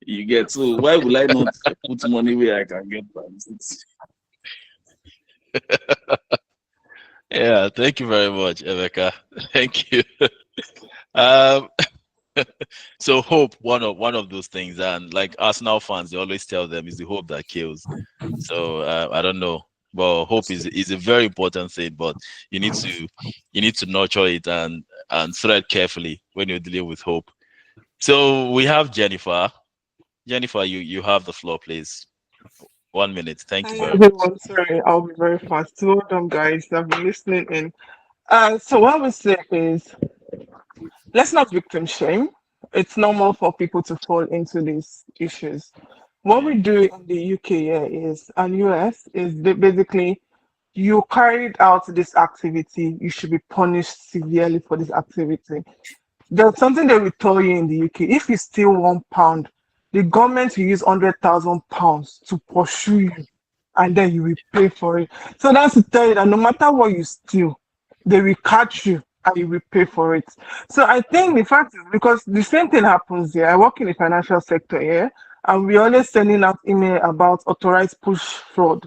You get, so why will I not put money where I can get benefits? Yeah, thank you very much, Emeka. Thank you. Um, so hope, one of those things, and like Arsenal fans, they always tell them is the hope that kills. So I don't know, but hope is a very important thing. But you need to nurture it and thread carefully when you're dealing with hope. So we have Jennifer. Jennifer, you have the floor, please. 1 minute. Thank you Hi very much. everyone, sorry, I'll be very fast. Well done, guys. I've been listening in. So what I would say is, let's not victim shame. It's normal for people to fall into these issues. What Yeah, we do in the UK here is, and US, is basically you carried out this activity, you should be punished severely for this activity. There's something they will tell you in the UK. If you steal £1, the government will use £100,000 to pursue you, and then you will pay for it. So that's to tell you that no matter what you steal, they will catch you and you will pay for it. So I think the fact is because the same thing happens here. I work in the financial sector here, and we always sending out email about authorized push fraud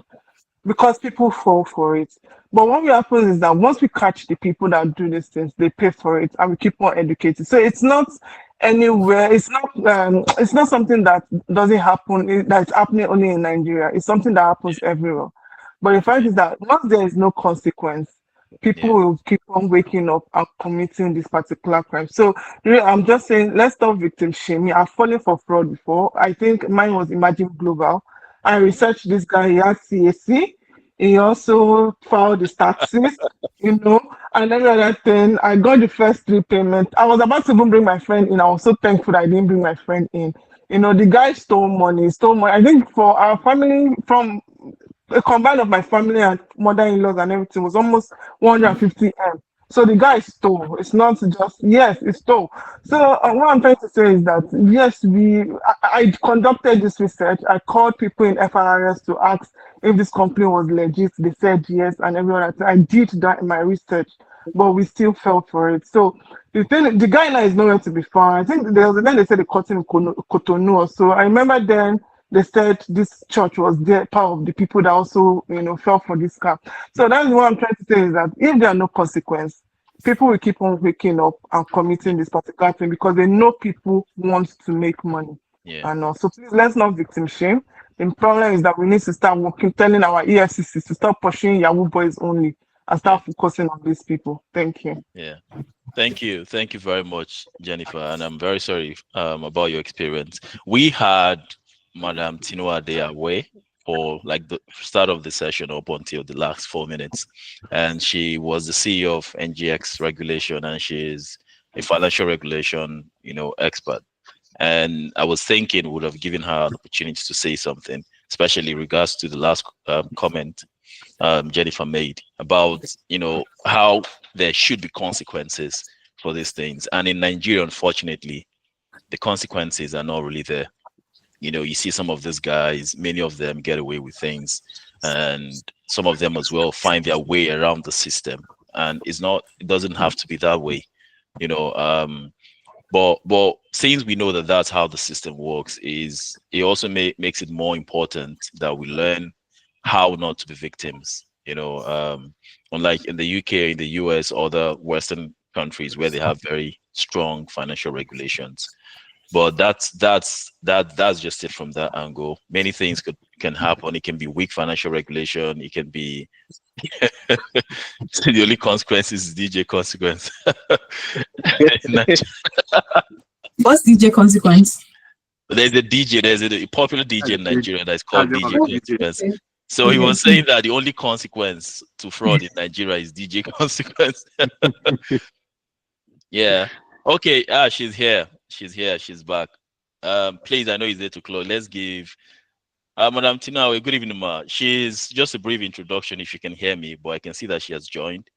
because people fall for it. But what will happen is that once we catch the people that do these things, they pay for it, and we keep on educating. So it's not anywhere. It's not something that doesn't happen. That's happening only in Nigeria. It's something that happens everywhere. But the fact yeah, is that once there is no consequence, people yeah, will keep on waking up and committing this particular crime. So really, I'm just saying, let's stop victim shaming. I've fallen for fraud before. I think mine was Imagine Global. I researched this guy. He has CAC. He also filed his taxes, and every other thing. I got the first three payments. I was about to even bring my friend in. I was so thankful that I didn't bring my friend in. The guy stole money. Stole money. I think for our family, from a combine of my family and mother-in-laws and everything was almost 150 M. So the guy stole. It's not just yes, it stole. So what I'm trying to say is that yes, I conducted this research. I called people in FRS to ask if this company was legit. They said yes, and everyone. I did that in my research, but we still fell for it. So the guy now is nowhere to be found. I think there was then they said they caught him in Cotonou. Or so I remember then they said this church was there, part of the people that also, fell for this scam. So that's what I'm trying to say is that if there are no consequence, people will keep on waking up and committing this particular thing because they know people want to make money. yeah, And also, please let's not victim shame. The problem is that we need to start working, telling our EFCC to stop pursuing Yahoo boys only and yeah, start focusing on these people. Thank you. yeah. Thank you very much, Jennifer, and I'm very sorry about your experience. We had Madam Tinua Ade away for like the start of the session up until the last 4 minutes, and she was the CEO of NGX regulation, and she is a financial regulation, expert. And I was thinking would have given her an opportunity to say something, especially in regards to the last comment Jennifer made about how there should be consequences for these things. And in Nigeria, unfortunately, the consequences are not really there. You see some of these guys, many of them get away with things, and some of them as well find their way around the system. And it doesn't have to be that way, you know. But since we know that that's how the system works, is it also makes it more important that we learn how not to be victims. Unlike in the UK, in the US, other Western countries where they have very strong financial regulations. But that's just it from that angle. Many things can happen. It can be weak financial regulation. It can be the only consequence is DJ consequence. What's DJ consequence? There's a DJ, there's a popular DJ in Nigeria that's called DJ Consequence. So he Okay. was saying that the only consequence to fraud in Nigeria is DJ Consequence. Yeah. Okay. She's here. She's here. She's back. Please, I know he's there to close. Let's give Madam Tina, good evening, ma. She's just a brief introduction if you can hear me, but I can see that she has joined.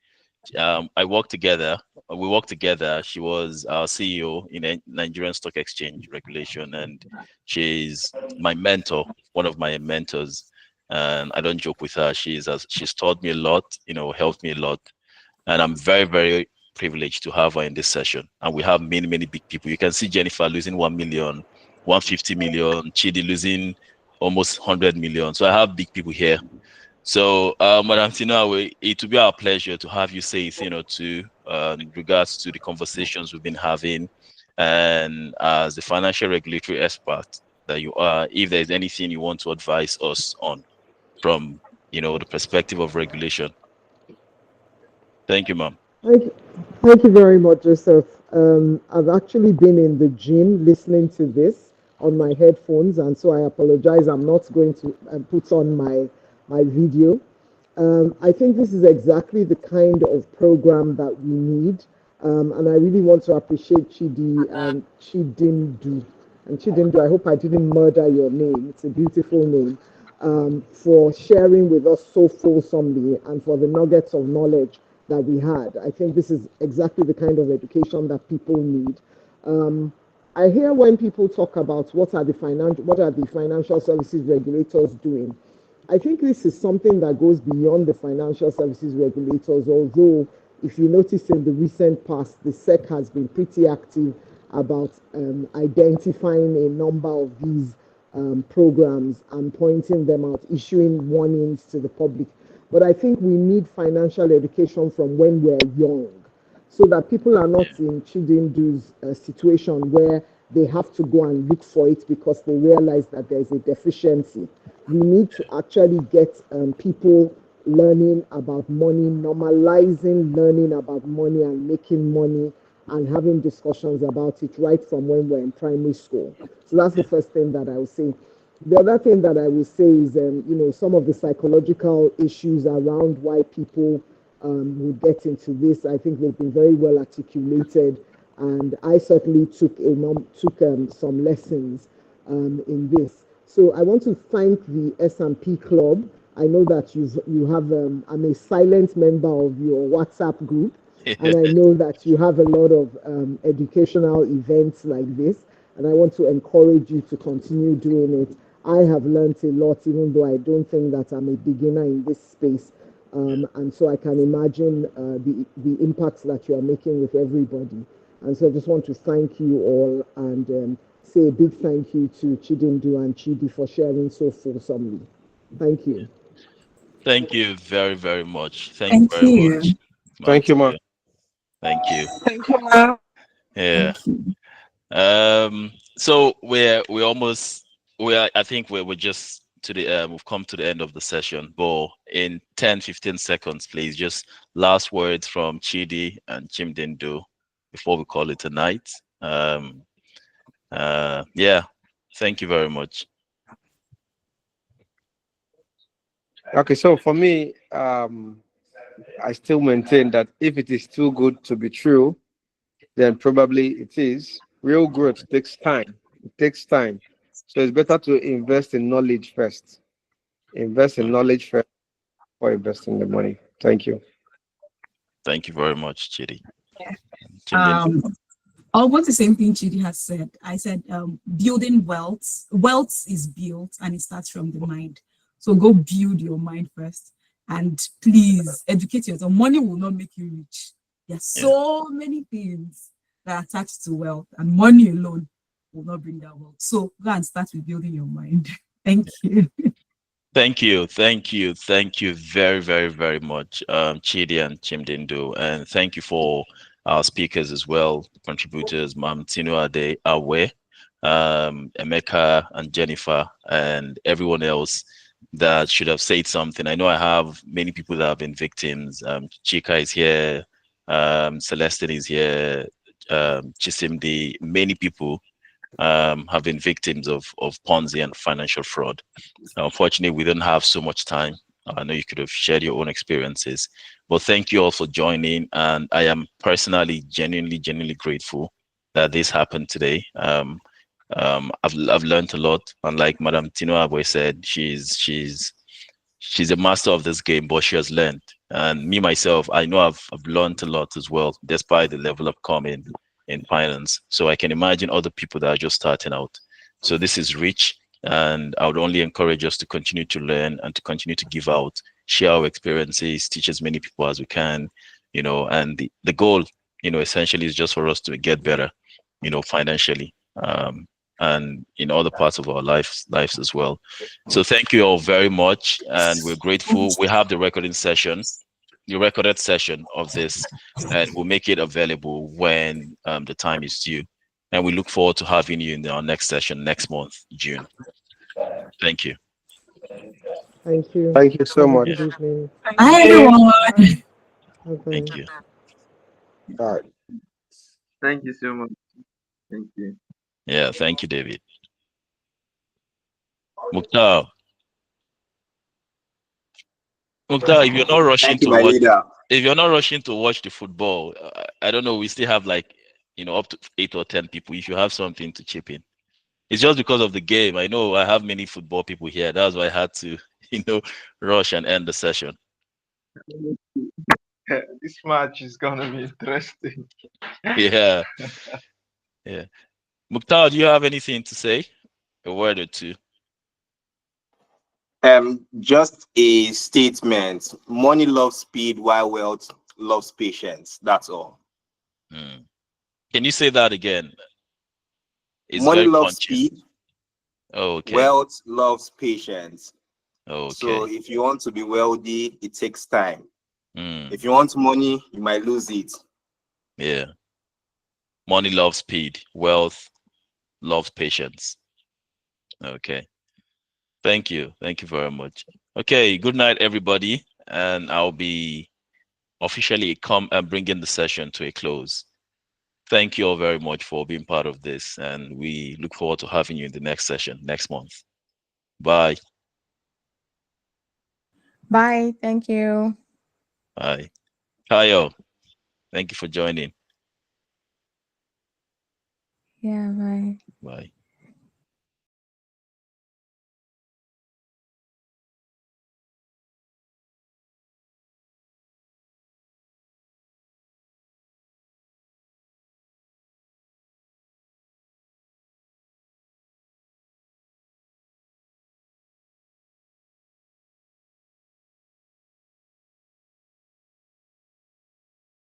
I worked together. We worked together. She was our CEO in a Nigerian Stock Exchange regulation, and she's my mentor, one of my mentors. And I don't joke with her. She's taught me a lot, helped me a lot, and I'm very, very privileged to have her in this session. And we have many, many big people. You can see Jennifer losing 1 million, 150 million, Chidi losing almost 100 million. So I have big people here. So, Madam Tinawe, it will be our pleasure to have you say a thing or two in regards to the conversations we've been having, and as the financial regulatory expert that you are, if there's anything you want to advise us on from, the perspective of regulation. Thank you, ma'am. Thank you, very much, Joseph. I've actually been in the gym listening to this on my headphones, and so I apologize. I'm not going to put on my video. I think this is exactly the kind of program that we need, and I really want to appreciate Chidi and Chidindu. And Chidindu, I hope I didn't murder your name. It's a beautiful name. For sharing with us so fulsomely and for the nuggets of knowledge that we had. I think this is exactly the kind of education that people need. I hear when people talk about what are the financial services regulators doing. I think this is something that goes beyond the financial services regulators, although if you notice in the recent past, the SEC has been pretty active about identifying a number of these programs and pointing them out, issuing warnings to the public. But I think we need financial education from when we're young, so that people are not in Chidindu's situation where they have to go and look for it because they realize that there's a deficiency. We need to actually get people learning about money, normalizing learning about money and making money and having discussions about it right from when we're in primary school. So that's the first thing that I would say. The other thing that I would say is, some of the psychological issues around why people would get into this. I think they've been very well articulated, and I certainly took some lessons in this. So I want to thank the S&P Club. I know that you have. I'm a silent member of your WhatsApp group, and I know that you have a lot of educational events like this, and I want to encourage you to continue doing it. I have learned a lot, even though I don't think that I'm a beginner in this space. And so I can imagine the impacts that you are making with everybody. And so I just want to thank you all and say a big thank you to Chidindu and Chidi for sharing so fulsomely. Thank you. Thank you very, very much. Thank very you. much. Thank you, ma'am. Thank you. Thank you, ma'am. Yeah. Thank you. So I think we're just to the we've come to the end of the session, but in 10-15 seconds, please, just last words from Chidi and Chimdindu before we call it a night. Yeah, thank you very much. Okay, so for me, I still maintain that if it is too good to be true, then probably it is. Real growth takes time. It takes time. So it's better to invest in knowledge first. Invest in knowledge first before investing the money. Thank you. Thank you very much, Chidi. Almost the same thing Chidi has said. I said building wealth. Wealth is built and it starts from the mind. So go build your mind first. And please educate yourself. Money will not make you rich. There are so many things that are attached to wealth, and money alone will not bring that wealth. So go and start with building your mind. Thank you. Thank you very, very, very much, Chidi and Chimdindu, and thank you for our speakers as well, contributors, Mam Tinuade Awe, Emeka and Jennifer, and everyone else that should have said something. I know I have many people that have been victims. Chika is here, Celestine is here, Chisimdi. Many people have been victims of Ponzi and financial fraud. Unfortunately, we don't have so much time. I know you could have shared your own experiences, but thank you all for joining. And I am personally, genuinely grateful that this happened today. I've learned a lot, and like Madam Tino Aboy said, she's a master of this game, but she has learned, And me myself, I know I've learned a lot as well, despite the level of coming in finance. So I can imagine other people that are just starting out. So this is rich, and I would only encourage us to continue to learn and to continue to give out, share our experiences, teach as many people as we can, and the goal, essentially is just for us to get better, financially. And in other parts of our lives as well. So thank you all very much, and we're grateful. We have the recorded session of this, and we'll make it available when the time is due. And we look forward to having you in our next session next month, June. Thank you. Thank you. Thank you so Have a much. good evening. Bye, everyone. Bye-bye. Thank you. All right. Thank you so much. Thank you. Yeah, thank you, David. Mukhtar, if you're not rushing Thank you, to my watch, leader. if you're not rushing to watch the football, I don't know. We still have like up to 8 or 10 people. If you have something to chip in, it's just because of the game. I know I have many football people here. That's why I had to, rush and end the session. This match is gonna be interesting. Yeah, yeah. Mukhtar, do you have anything to say? A word or two. Just a statement. Money loves speed, while wealth loves patience. That's all. Hmm. Can you say that again? It's Money very loves punchy. speed, Oh, okay. wealth loves patience. So Okay. if you want to be wealthy, it takes time. Hmm. If you want money, you might lose it. Yeah. Money loves speed. Wealth loves patience. Okay. Thank you. Thank you very much. Okay. Good night, everybody. And I'll be officially bringing the session to a close. Thank you all very much for being part of this. And we look forward to having you in the next session next month. Bye. Bye. Thank you. Bye. Kayo, thank you for joining. Yeah, bye. Bye.